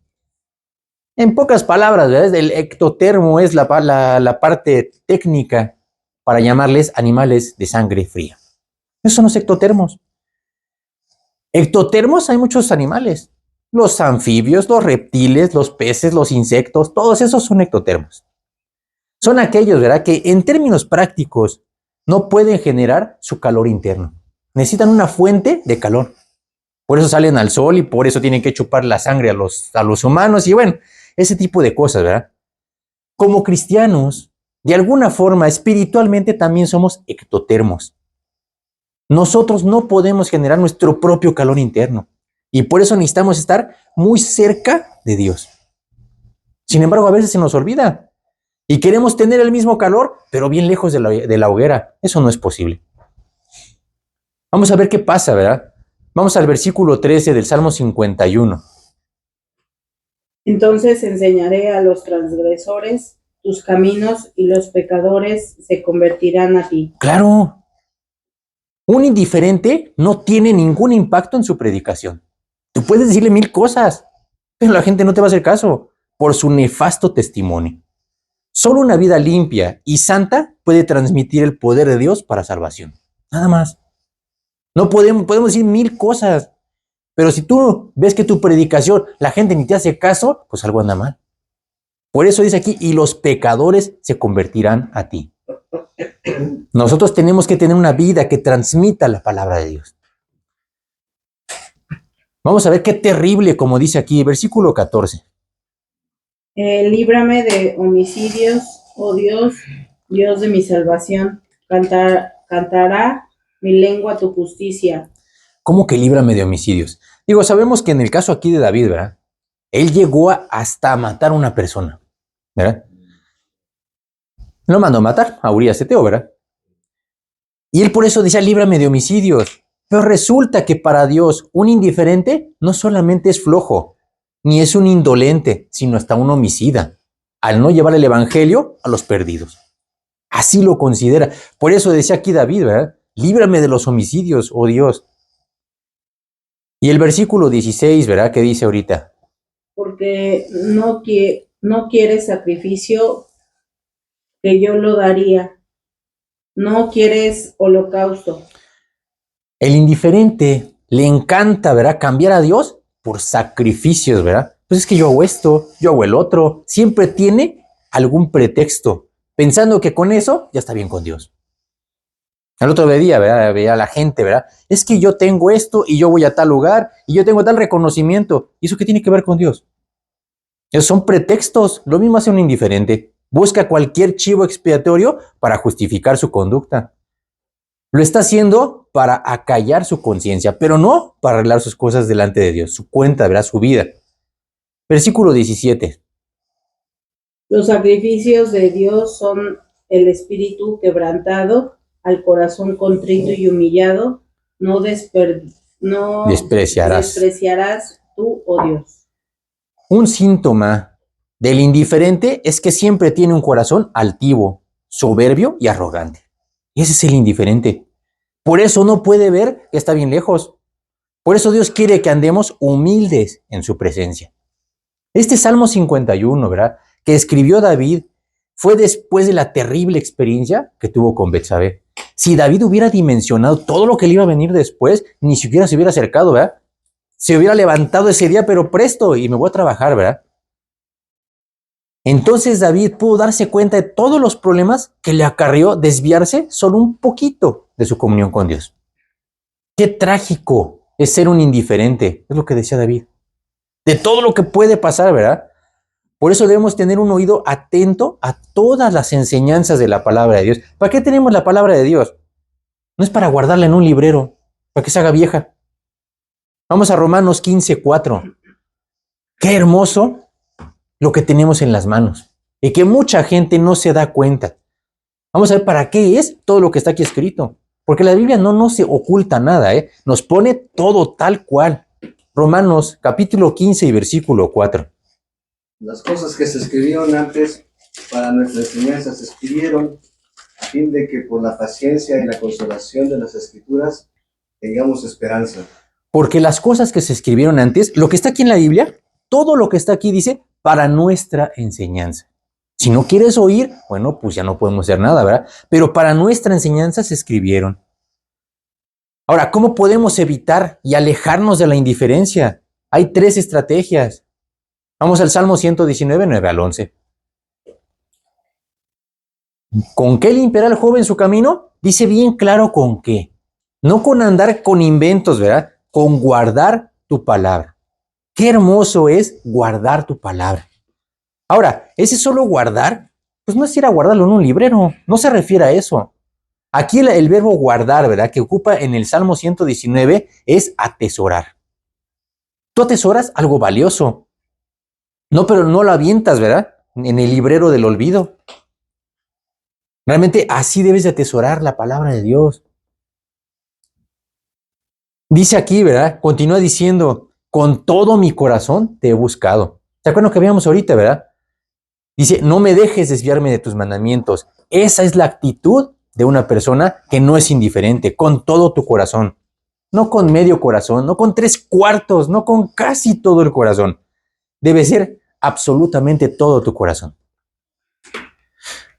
En pocas palabras, ¿verdad? El ectotermo es la parte técnica para llamarles animales de sangre fría. Esos son los ectotermos. Ectotermos hay muchos animales. Los anfibios, los reptiles, los peces, los insectos, todos esos son ectotermos. Son aquellos, ¿verdad?, que en términos prácticos no pueden generar su calor interno. Necesitan una fuente de calor. Por eso salen al sol y por eso tienen que chupar la sangre a los humanos y bueno, ese tipo de cosas, ¿verdad? Como cristianos, de alguna forma, espiritualmente también somos ectotermos. Nosotros no podemos generar nuestro propio calor interno y por eso necesitamos estar muy cerca de Dios. Sin embargo, a veces se nos olvida y queremos tener el mismo calor, pero bien lejos de la hoguera. Eso no es posible. Vamos a ver qué pasa, ¿verdad? Vamos al versículo 13 del Salmo 51. Entonces enseñaré a los transgresores tus caminos y los pecadores se convertirán a ti. Claro, un indiferente no tiene ningún impacto en su predicación. Tú puedes decirle 1000 cosas, pero la gente no te va a hacer caso por su nefasto testimonio. Solo una vida limpia y santa puede transmitir el poder de Dios para salvación. Nada más. No podemos decir 1000 cosas, pero si tú ves que tu predicación, la gente ni te hace caso, pues algo anda mal. Por eso dice aquí, y los pecadores se convertirán a ti. Nosotros tenemos que tener una vida que transmita la palabra de Dios. Vamos a ver qué terrible, como dice aquí, versículo 14. Líbrame de homicidios, oh Dios, Dios de mi salvación. Cantará mi lengua tu justicia. ¿Cómo que líbrame de homicidios? Digo, sabemos que en el caso aquí de David, ¿verdad? Él llegó hasta matar a una persona, ¿verdad? Lo mandó a matar a Urías Eteo, ¿verdad? Y él por eso decía, líbrame de homicidios. Pero resulta que para Dios un indiferente no solamente es flojo, ni es un indolente, sino hasta un homicida, al no llevar el evangelio a los perdidos. Así lo considera. Por eso decía aquí David, ¿verdad? Líbrame de los homicidios, oh Dios. Y el versículo 16, ¿verdad? ¿Qué dice ahorita? Porque no quieres sacrificio que yo lo daría. No quieres holocausto. El indiferente le encanta, ¿verdad?, cambiar a Dios por sacrificios, ¿verdad? Pues es que yo hago esto, yo hago el otro. Siempre tiene algún pretexto, pensando que con eso ya está bien con Dios. El otro día, ¿verdad?, veía a la gente, ¿verdad? Es que yo tengo esto y yo voy a tal lugar y yo tengo tal reconocimiento. ¿Y eso qué tiene que ver con Dios? Esos son pretextos. Lo mismo hace un indiferente. Busca cualquier chivo expiatorio para justificar su conducta. Lo está haciendo para acallar su conciencia, pero no para arreglar sus cosas delante de Dios, su cuenta, verá, su vida. Versículo 17. Los sacrificios de Dios son el espíritu quebrantado, al corazón contrito y humillado, no despreciarás tú, oh Dios. Un síntoma del indiferente es que siempre tiene un corazón altivo, soberbio y arrogante. Ese es el indiferente. Por eso no puede ver que está bien lejos. Por eso Dios quiere que andemos humildes en su presencia. Este Salmo 51, ¿verdad?, que escribió David, fue después de la terrible experiencia que tuvo con Betsabé. Si David hubiera dimensionado todo lo que le iba a venir después, ni siquiera se hubiera acercado, ¿verdad? Se hubiera levantado ese día, pero presto, y me voy a trabajar, ¿verdad? Entonces David pudo darse cuenta de todos los problemas que le acarreó desviarse solo un poquito de su comunión con Dios. Qué trágico es ser un indiferente, es lo que decía David. De todo lo que puede pasar, ¿verdad? Por eso debemos tener un oído atento a todas las enseñanzas de la palabra de Dios. ¿Para qué tenemos la palabra de Dios? No es para guardarla en un librero, para que se haga vieja. Vamos a Romanos 15:4. Qué hermoso lo que tenemos en las manos y que mucha gente no se da cuenta. Vamos a ver para qué es todo lo que está aquí escrito. Porque la Biblia no se oculta nada, nos pone todo tal cual. Romanos capítulo 15 y versículo 4. Las cosas que se escribieron antes para nuestra enseñanza se escribieron a fin de que por la paciencia y la consolación de las Escrituras tengamos esperanza. Porque las cosas que se escribieron antes, lo que está aquí en la Biblia, todo lo que está aquí dice para nuestra enseñanza. Si no quieres oír, bueno, pues ya no podemos hacer nada, ¿verdad? Pero para nuestra enseñanza se escribieron. Ahora, ¿cómo podemos evitar y alejarnos de la indiferencia? Hay 3 estrategias. Vamos al Salmo 119, 9 al 11. ¿Con qué limpiará el joven su camino? Dice bien claro con qué. No con andar con inventos, ¿verdad? Con guardar tu palabra. Qué hermoso es guardar tu palabra. Ahora, ese solo guardar, pues no es ir a guardarlo en un librero. No se refiere a eso. Aquí el verbo guardar, ¿verdad?, que ocupa en el Salmo 119 es atesorar. Tú atesoras algo valioso. No, pero no lo avientas, ¿verdad?, en el librero del olvido. Realmente así debes de atesorar la palabra de Dios. Dice aquí, ¿verdad?, continúa diciendo, con todo mi corazón te he buscado. ¿Se acuerdan que habíamos ahorita, verdad? Dice, no me dejes desviarme de tus mandamientos. Esa es la actitud de una persona que no es indiferente, con todo tu corazón. No con medio corazón, no con 3/4, no con casi todo el corazón. Debe ser absolutamente todo tu corazón.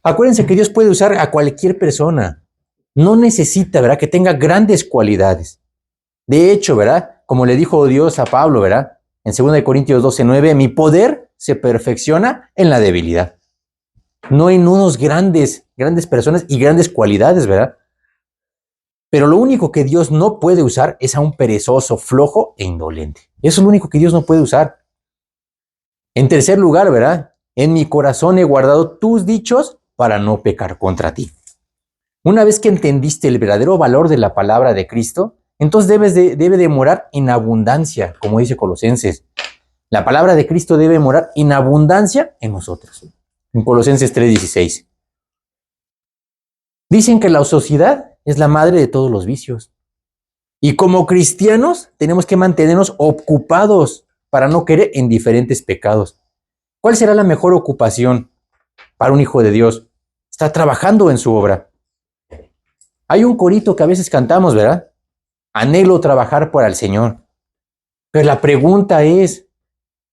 Acuérdense que Dios puede usar a cualquier persona. No necesita, ¿verdad?, que tenga grandes cualidades. De hecho, ¿verdad?, como le dijo Dios a Pablo, ¿verdad?, en 2 Corintios 12:9, mi poder se perfecciona en la debilidad. No en unos grandes personas y grandes cualidades, ¿verdad? Pero lo único que Dios no puede usar es a un perezoso, flojo e indolente. Eso es lo único que Dios no puede usar. En tercer lugar, ¿verdad?, en mi corazón he guardado tus dichos para no pecar contra ti. Una vez que entendiste el verdadero valor de la palabra de Cristo, entonces debe de morar en abundancia, como dice Colosenses. La palabra de Cristo debe morar en abundancia en nosotros. En Colosenses 3:16. Dicen que la ociosidad es la madre de todos los vicios. Y como cristianos tenemos que mantenernos ocupados para no caer en diferentes pecados. ¿Cuál será la mejor ocupación para un hijo de Dios? Está trabajando en su obra. Hay un corito que a veces cantamos, ¿verdad? Anhelo trabajar para el Señor. Pero la pregunta es,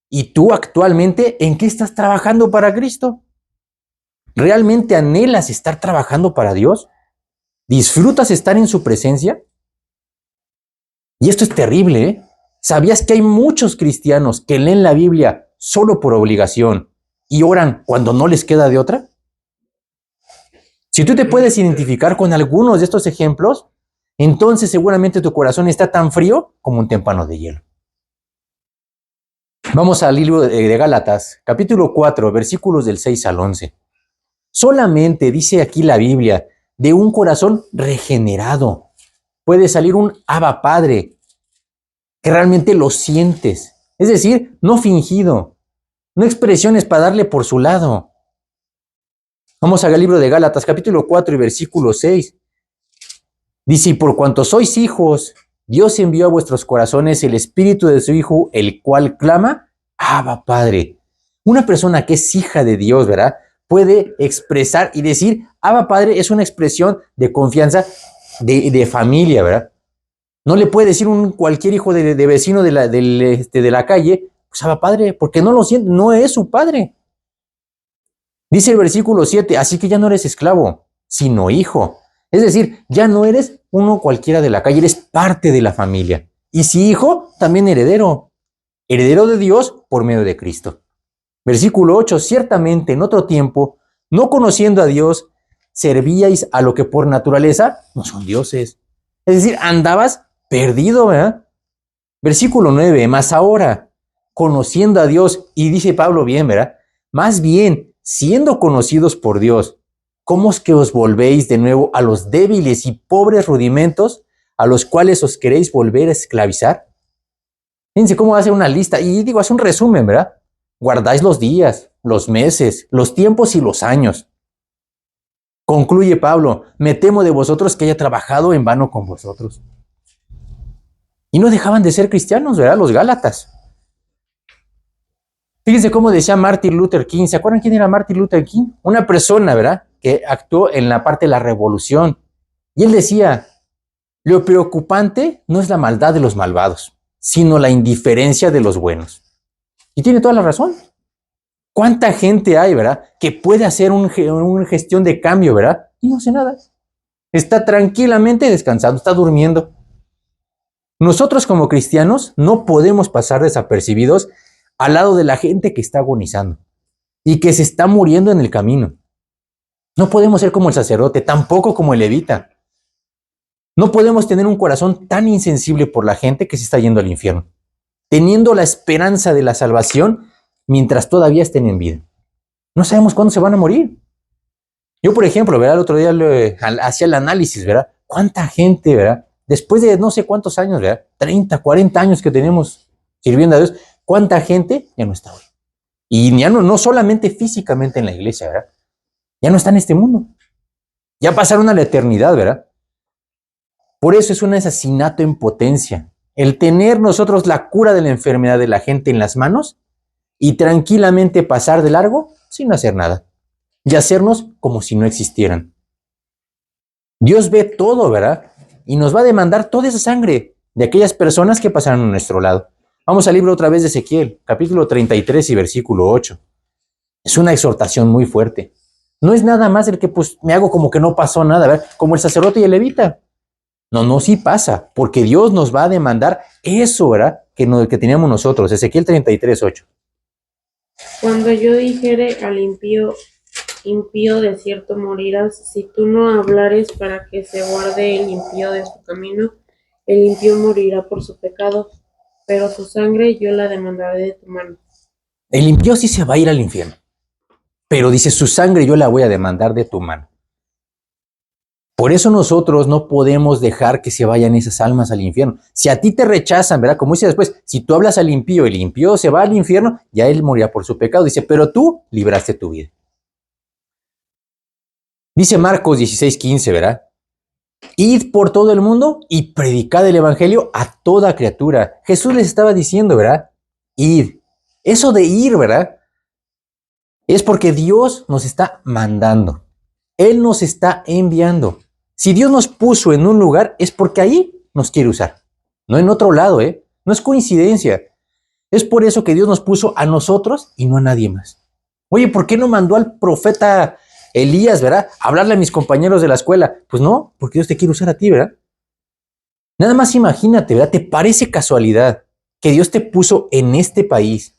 ¿y tú actualmente en qué estás trabajando para Cristo? ¿Realmente anhelas estar trabajando para Dios? ¿Disfrutas estar en su presencia? Y esto es terrible, ¿eh? ¿Sabías que hay muchos cristianos que leen la Biblia solo por obligación y oran cuando no les queda de otra? Si tú te puedes identificar con algunos de estos ejemplos, entonces seguramente tu corazón está tan frío como un témpano de hielo. Vamos al libro de Gálatas, capítulo 4, versículos del 6 al 11. Solamente, dice aquí la Biblia, de un corazón regenerado puede salir un Abba Padre, que realmente lo sientes. Es decir, no fingido, no expresiones para darle por su lado. Vamos al libro de Gálatas, capítulo 4 y versículo 6. Dice, y por cuanto sois hijos, Dios envió a vuestros corazones el espíritu de su Hijo, el cual clama, Abba Padre. Una persona que es hija de Dios, ¿verdad? Puede expresar y decir, Abba Padre es una expresión de confianza de familia, ¿verdad? No le puede decir cualquier hijo de vecino de la calle, pues Abba Padre, porque no lo siente, no es su padre. Dice el versículo 7, así que ya no eres esclavo, sino hijo. Es decir, ya no eres uno cualquiera de la calle, eres parte de la familia. Y si hijo, también heredero. Heredero de Dios por medio de Cristo. Versículo 8, ciertamente en otro tiempo, no conociendo a Dios, servíais a lo que por naturaleza no son dioses. Es decir, andabas perdido, ¿verdad? Versículo 9, más ahora, conociendo a Dios, y dice Pablo bien, ¿verdad? Más bien, siendo conocidos por Dios, ¿cómo es que os volvéis de nuevo a los débiles y pobres rudimentos a los cuales os queréis volver a esclavizar? Fíjense cómo hace una lista, y digo, hace un resumen, ¿verdad? Guardáis los días, los meses, los tiempos y los años. Concluye Pablo, me temo de vosotros que haya trabajado en vano con vosotros. Y no dejaban de ser cristianos, ¿verdad? Los Gálatas. Fíjense cómo decía Martin Luther King. ¿Se acuerdan quién era Martin Luther King? Una persona, ¿verdad? Que actuó en la parte de la revolución. Y él decía, lo preocupante no es la maldad de los malvados, sino la indiferencia de los buenos. Y tiene toda la razón. ¿Cuánta gente hay, verdad? Que puede hacer una gestión de cambio, ¿verdad? Y no hace nada. Está tranquilamente descansando, está durmiendo. Nosotros como cristianos no podemos pasar desapercibidos al lado de la gente que está agonizando y que se está muriendo en el camino. No podemos ser como el sacerdote, tampoco como el levita. No podemos tener un corazón tan insensible por la gente que se está yendo al infierno, teniendo la esperanza de la salvación mientras todavía estén en vida. No sabemos cuándo se van a morir. Yo, por ejemplo, ¿verdad? El otro día hacía el análisis, ¿verdad? ¿Cuánta gente, ¿verdad? Después de no sé cuántos años, ¿verdad? 30, 40 años que tenemos sirviendo a Dios, ¿cuánta gente ya no está hoy? Y ya no solamente físicamente en la iglesia, ¿verdad? Ya no está en este mundo. Ya pasaron a la eternidad, ¿verdad? Por eso es un asesinato en potencia. El tener nosotros la cura de la enfermedad de la gente en las manos y tranquilamente pasar de largo sin hacer nada. Y hacernos como si no existieran. Dios ve todo, ¿verdad? Y nos va a demandar toda esa sangre de aquellas personas que pasaron a nuestro lado. Vamos al libro otra vez de Ezequiel, capítulo 33 y versículo 8. Es una exhortación muy fuerte. No es nada más el que pues me hago como que no pasó nada, ¿verdad? Como el sacerdote y el levita. No, sí pasa, porque Dios nos va a demandar eso, ¿verdad? Que teníamos nosotros. Ezequiel 33, 8. Cuando yo dijere al impío de cierto morirás, si tú no hablares para que se guarde el impío de su camino, el impío morirá por su pecado, pero su sangre yo la demandaré de tu mano. El impío sí se va a ir al infierno, pero dice, su sangre yo la voy a demandar de tu mano. Por eso nosotros no podemos dejar que se vayan esas almas al infierno. Si a ti te rechazan, ¿verdad? Como dice después, si tú hablas al impío, el impío se va al infierno, ya él morirá por su pecado. Dice, pero tú libraste tu vida. Dice Marcos 16:15, ¿verdad? Id por todo el mundo y predicad el evangelio a toda criatura. Jesús les estaba diciendo, ¿verdad? Id. Eso de ir, ¿verdad? Es porque Dios nos está mandando. Él nos está enviando. Si Dios nos puso en un lugar, es porque ahí nos quiere usar. No en otro lado, ¿eh? No es coincidencia. Es por eso que Dios nos puso a nosotros y no a nadie más. Oye, ¿por qué no mandó al profeta Elías, ¿verdad? A hablarle a mis compañeros de la escuela? Pues no, porque Dios te quiere usar a ti, ¿verdad? Nada más imagínate, ¿verdad? ¿Te parece casualidad que Dios te puso en este país,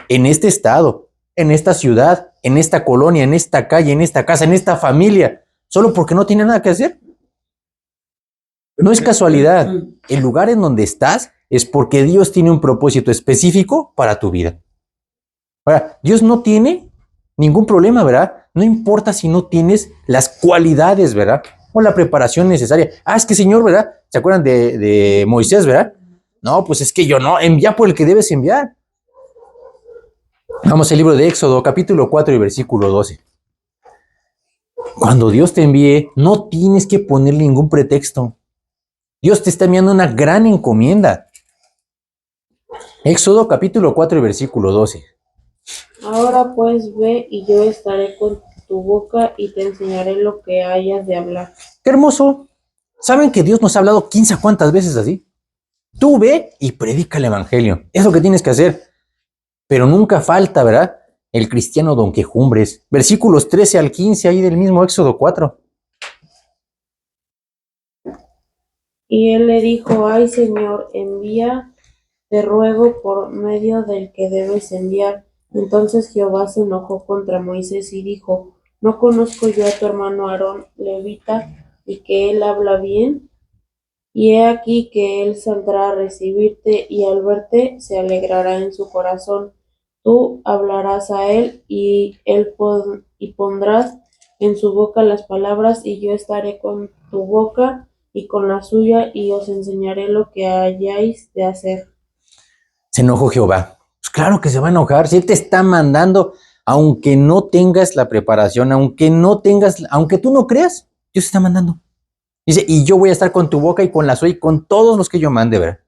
en este estado, en esta ciudad, en esta colonia, en esta calle, en esta casa, en esta familia, solo porque no tiene nada que hacer? No es casualidad. El lugar en donde estás es porque Dios tiene un propósito específico para tu vida. Ahora, Dios no tiene ningún problema, ¿verdad? No importa si no tienes las cualidades, ¿verdad? O la preparación necesaria. Es que Señor, ¿verdad? ¿Se acuerdan de Moisés, verdad? No, pues es que yo no, envía por el que debes enviar. Vamos al libro de Éxodo, capítulo 4 y versículo 12. Cuando Dios te envíe, no tienes que ponerle ningún pretexto. Dios te está enviando una gran encomienda. Éxodo capítulo 4 y versículo 12. Ahora pues ve y yo estaré con tu boca y te enseñaré lo que hayas de hablar. ¡Qué hermoso! ¿Saben que Dios nos ha hablado 15 cuántas veces así? Tú ve y predica el evangelio. Es lo que tienes que hacer. Pero nunca falta, ¿verdad? El cristiano don quejumbres. Versículos 13 al 15 ahí del mismo Éxodo 4. Y él le dijo, ay Señor, envía, te ruego, por medio del que debes enviar. Entonces Jehová se enojó contra Moisés y dijo, ¿no conozco yo a tu hermano Aarón, levita, y que él habla bien? Y he aquí que él saldrá a recibirte, y al verte se alegrará en su corazón. Tú hablarás a él, y y pondrás en su boca las palabras, y yo estaré con tu boca y con la suya, y os enseñaré lo que hayáis de hacer. Se enojó Jehová. Pues claro que se va a enojar. Si Él te está mandando, aunque no tengas la preparación, aunque tú no creas, Dios te está mandando. Dice, y yo voy a estar con tu boca y con la suya y con todos los que yo mande, ¿verdad?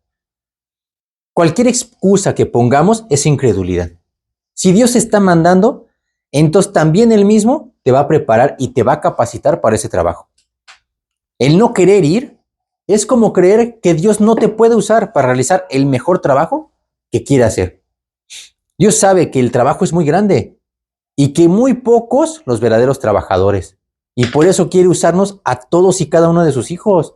Cualquier excusa que pongamos es incredulidad. Si Dios te está mandando, entonces también Él mismo te va a preparar y te va a capacitar para ese trabajo. El no querer ir es como creer que Dios no te puede usar para realizar el mejor trabajo que quiere hacer. Dios sabe que el trabajo es muy grande y que muy pocos los verdaderos trabajadores. Y por eso quiere usarnos a todos y cada uno de sus hijos.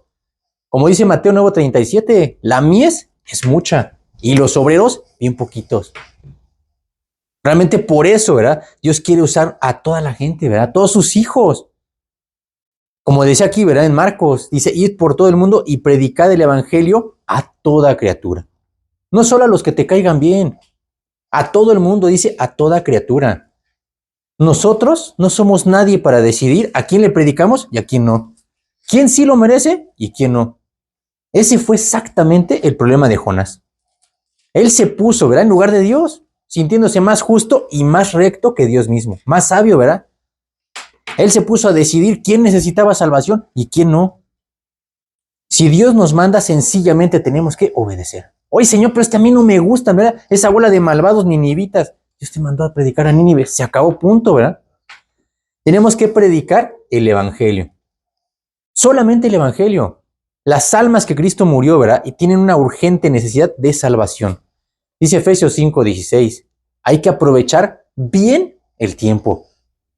Como dice Mateo 9:37, la mies es mucha y los obreros bien poquitos. Realmente por eso, ¿verdad? Dios quiere usar a toda la gente, ¿verdad? A todos sus hijos. Como decía aquí, ¿verdad? En Marcos, dice, id por todo el mundo y predicad el evangelio a toda criatura. No solo a los que te caigan bien, a todo el mundo, dice, a toda criatura. Nosotros no somos nadie para decidir a quién le predicamos y a quién no. ¿Quién sí lo merece y quién no? Ese fue exactamente el problema de Jonás. Él se puso, ¿verdad? En lugar de Dios, sintiéndose más justo y más recto que Dios mismo. Más sabio, ¿verdad? Él se puso a decidir quién necesitaba salvación y quién no. Si Dios nos manda, sencillamente tenemos que obedecer. Oye, Señor, pero es que a mí no me gusta, ¿verdad? Esa bola de malvados ninivitas. Dios te mandó a predicar a Nínive. Se acabó, punto, ¿verdad? Tenemos que predicar el evangelio. Solamente el evangelio. Las almas que Cristo murió, ¿verdad? Y tienen una urgente necesidad de salvación. Dice Efesios 5:16. Hay que aprovechar bien el tiempo,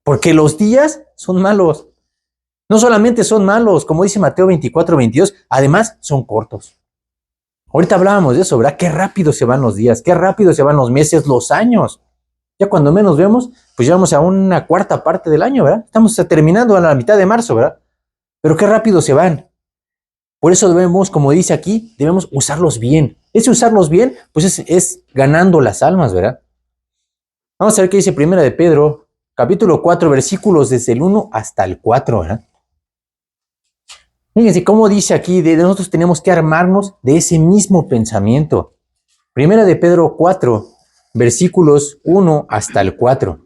porque los días son malos. No solamente son malos, como dice Mateo 24:22, además son cortos. Ahorita hablábamos de eso, ¿verdad? Qué rápido se van los días, qué rápido se van los meses, los años. Ya cuando menos vemos, pues llegamos a una cuarta parte del año, ¿verdad? Estamos terminando a la mitad de marzo, ¿verdad? Pero qué rápido se van. Por eso debemos, como dice aquí, debemos usarlos bien. Ese usarlos bien, pues es ganando las almas, ¿verdad? Vamos a ver qué dice Primera de Pedro, capítulo 4, versículos desde el 1 hasta el 4, ¿verdad? Fíjense cómo dice aquí, de nosotros tenemos que armarnos de ese mismo pensamiento. Primera de Pedro 4, versículos 1 hasta el 4.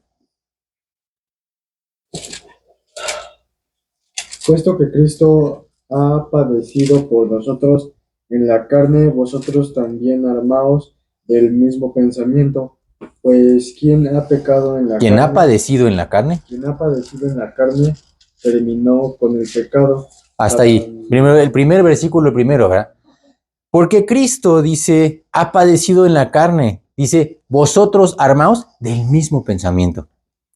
Puesto que Cristo ha padecido por nosotros en la carne, vosotros también armaos del mismo pensamiento. Pues quien ha pecado en la Quien carne, ha padecido en la carne, quien ha padecido en la carne, terminó con el pecado. hasta ahí. Primero, el primer versículo primero, ¿verdad? Porque Cristo dice, ha padecido en la carne. Dice, vosotros armaos del mismo pensamiento.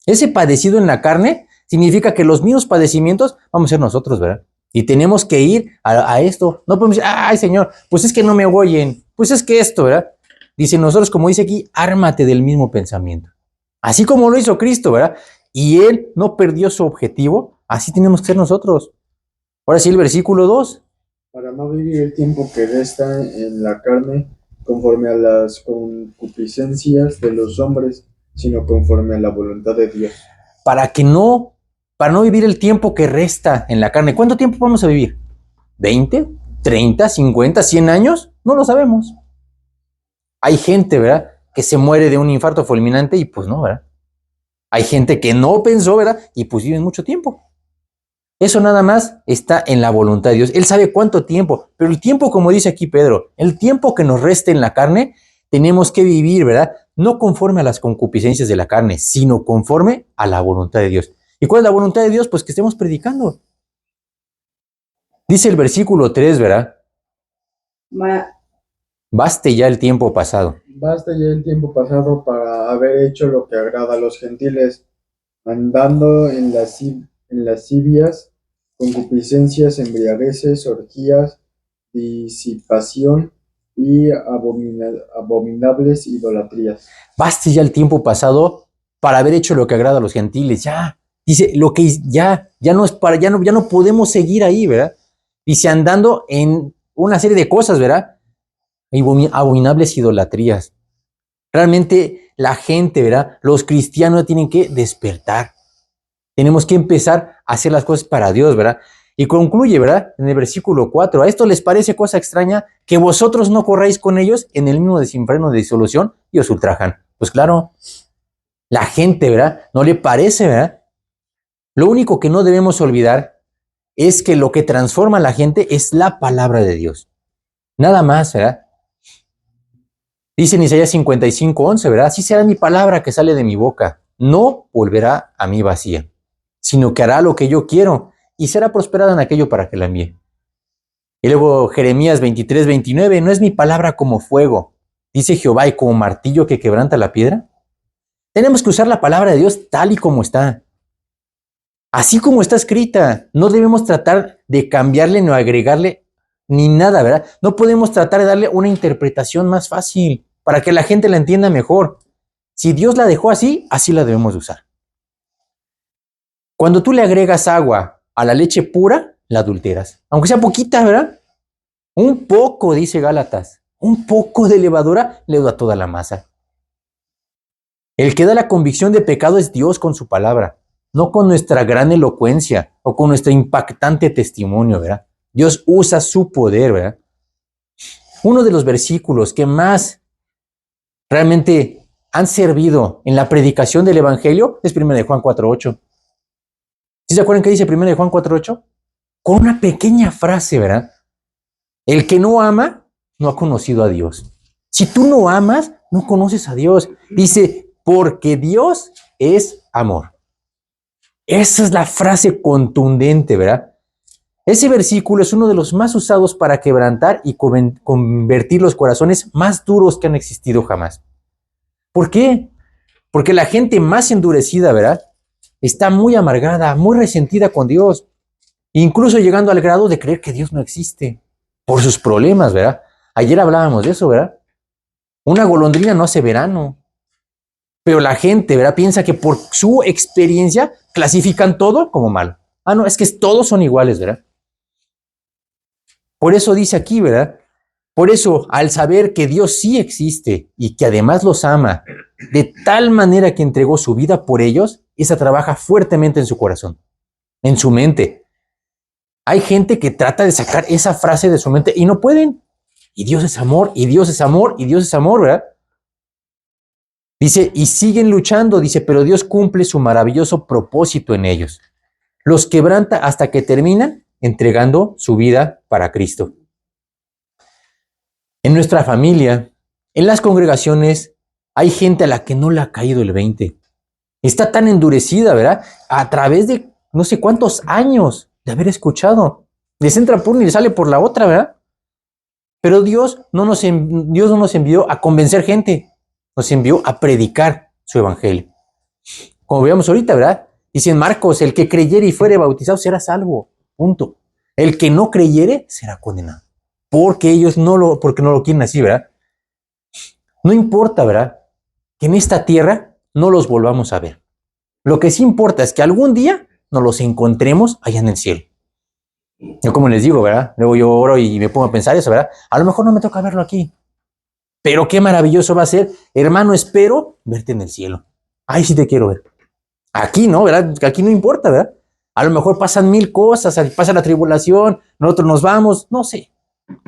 Ese padecido en la carne significa que los mismos padecimientos vamos a ser nosotros, ¿verdad? Y tenemos que ir a esto. No podemos decir, ay Señor, pues es que no me oyen, pues es que esto, ¿verdad? Dice nosotros, como dice aquí, ármate del mismo pensamiento. Así como lo hizo Cristo, ¿verdad? Y Él no perdió su objetivo, así tenemos que ser nosotros. Ahora sí, el versículo 2. Para no vivir el tiempo que resta en la carne, conforme a las concupiscencias de los hombres, sino conforme a la voluntad de Dios. Para no vivir el tiempo que resta en la carne. ¿Cuánto tiempo vamos a vivir? ¿20, 30, 50, 100 años? No lo sabemos. Hay gente, ¿verdad?, que se muere de un infarto fulminante y pues no, ¿verdad? Hay gente que no pensó, ¿verdad?, y pues viven mucho tiempo. Eso nada más está en la voluntad de Dios. Él sabe cuánto tiempo, pero el tiempo, como dice aquí Pedro, el tiempo que nos reste en la carne, tenemos que vivir, ¿verdad?, no conforme a las concupiscencias de la carne, sino conforme a la voluntad de Dios. ¿Y cuál es la voluntad de Dios? Pues que estemos predicando. Dice el versículo 3, ¿verdad? Baste ya el tiempo pasado. Basta ya el tiempo pasado para haber hecho lo que agrada a los gentiles, andando en lascivias, concupiscencias, embriagueces, orgías, disipación y abominables idolatrías. Baste ya el tiempo pasado para haber hecho lo que agrada a los gentiles. Ya, dice, lo que ya no es para, ya no podemos seguir ahí, ¿verdad? Dice, andando en una serie de cosas, ¿verdad? Abominables idolatrías. Realmente la gente, ¿verdad?, los cristianos tienen que despertar. Tenemos que empezar a hacer las cosas para Dios, ¿verdad? Y concluye, ¿verdad?, en el versículo 4. ¿A esto les parece cosa extraña que vosotros no corráis con ellos en el mismo desenfreno de disolución y os ultrajan? Pues claro, la gente, ¿verdad?, no le parece, ¿verdad? Lo único que no debemos olvidar es que lo que transforma a la gente es la palabra de Dios. Nada más, ¿verdad? Dice en Isaías 55:11, ¿verdad? Así será mi palabra que sale de mi boca. No volverá a mí vacía, sino que hará lo que yo quiero y será prosperada en aquello para que la envíe. Y luego Jeremías 23:29, ¿no es mi palabra como fuego, dice Jehová, y como martillo que quebranta la piedra? Tenemos que usar la palabra de Dios tal y como está. Así como está escrita, no debemos tratar de cambiarle ni agregarle ni nada, ¿verdad? No podemos tratar de darle una interpretación más fácil para que la gente la entienda mejor. Si Dios la dejó así, así la debemos de usar. Cuando tú le agregas agua a la leche pura, la adulteras. Aunque sea poquita, ¿verdad? Un poco, dice Gálatas. Un poco de levadura le da toda la masa. El que da la convicción de pecado es Dios con su palabra, no con nuestra gran elocuencia o con nuestro impactante testimonio, ¿verdad? Dios usa su poder, ¿verdad? Uno de los versículos que más realmente han servido en la predicación del Evangelio es 1 de Juan 4:8. ¿Sí se acuerdan qué dice 1 de Juan 4:8? Con una pequeña frase, ¿verdad? El que no ama no ha conocido a Dios. Si tú no amas, no conoces a Dios. Dice, porque Dios es amor. Esa es la frase contundente, ¿verdad? Ese versículo es uno de los más usados para quebrantar y convertir los corazones más duros que han existido jamás. ¿Por qué? Porque la gente más endurecida, ¿verdad?, está muy amargada, muy resentida con Dios, incluso llegando al grado de creer que Dios no existe por sus problemas, ¿verdad? Ayer hablábamos de eso, ¿verdad? Una golondrina no hace verano, pero la gente, ¿verdad?, piensa que por su experiencia clasifican todo como malo. Ah, no, es que todos son iguales, ¿verdad? Por eso dice aquí, ¿verdad? Por eso, al saber que Dios sí existe y que además los ama de tal manera que entregó su vida por ellos, esa trabaja fuertemente en su corazón, en su mente. Hay gente que trata de sacar esa frase de su mente y no pueden. Y Dios es amor, y Dios es amor, y Dios es amor, ¿verdad? Dice, y siguen luchando, dice, pero Dios cumple su maravilloso propósito en ellos. Los quebranta hasta que terminan entregando su vida para Cristo. En nuestra familia, en las congregaciones, hay gente a la que no le ha caído el 20. Está tan endurecida, ¿verdad? A través de no sé cuántos años de haber escuchado. Les entra por una y les sale por la otra, ¿verdad? Pero Dios no nos envió a convencer gente, nos envió a predicar su evangelio. Como veamos ahorita, ¿verdad? Dice en Marcos, el que creyere y fuere bautizado será salvo. Punto. El que no creyere será condenado. Porque no lo quieren así, ¿verdad? No importa, ¿verdad?, que en esta tierra no los volvamos a ver. Lo que sí importa es que algún día nos los encontremos allá en el cielo. Yo como les digo, ¿verdad? Luego yo oro y me pongo a pensar eso, ¿verdad? A lo mejor no me toca verlo aquí. Pero qué maravilloso va a ser. Hermano, espero verte en el cielo. Ahí sí te quiero ver. Aquí no, ¿verdad? Aquí no importa, ¿verdad? A lo mejor pasan 1000 cosas, pasa la tribulación, nosotros nos vamos, no sé.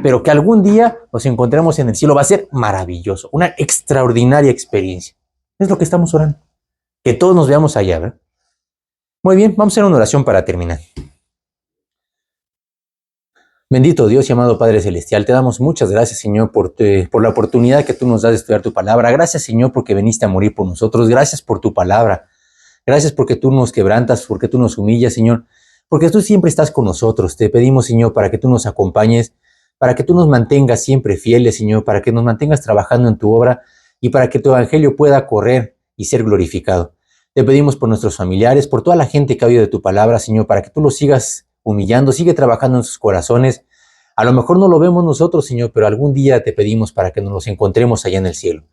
Pero que algún día nos encontremos en el cielo va a ser maravilloso, una extraordinaria experiencia. Es lo que estamos orando. Que todos nos veamos allá, ¿verdad? Muy bien, vamos a hacer una oración para terminar. Bendito Dios y amado Padre Celestial, te damos muchas gracias, Señor, por la oportunidad que tú nos das de estudiar tu palabra. Gracias, Señor, porque viniste a morir por nosotros. Gracias por tu palabra. Gracias porque tú nos quebrantas, porque tú nos humillas, Señor, porque tú siempre estás con nosotros. Te pedimos, Señor, para que tú nos acompañes, para que tú nos mantengas siempre fieles, Señor, para que nos mantengas trabajando en tu obra y para que tu evangelio pueda correr y ser glorificado. Te pedimos por nuestros familiares, por toda la gente que ha oído de tu palabra, Señor, para que tú los sigas humillando, sigue trabajando en sus corazones. A lo mejor no lo vemos nosotros, Señor, pero algún día te pedimos para que nos los encontremos allá en el cielo.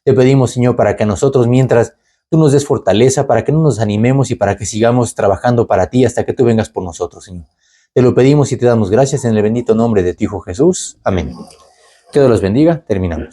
Te pedimos, Señor, para que a nosotros, mientras tú nos des fortaleza, para que no nos animemos y para que sigamos trabajando para ti hasta que tú vengas por nosotros, Señor. Te lo pedimos y te damos gracias en el bendito nombre de tu Hijo Jesús. Amén. Que Dios los bendiga. Terminamos.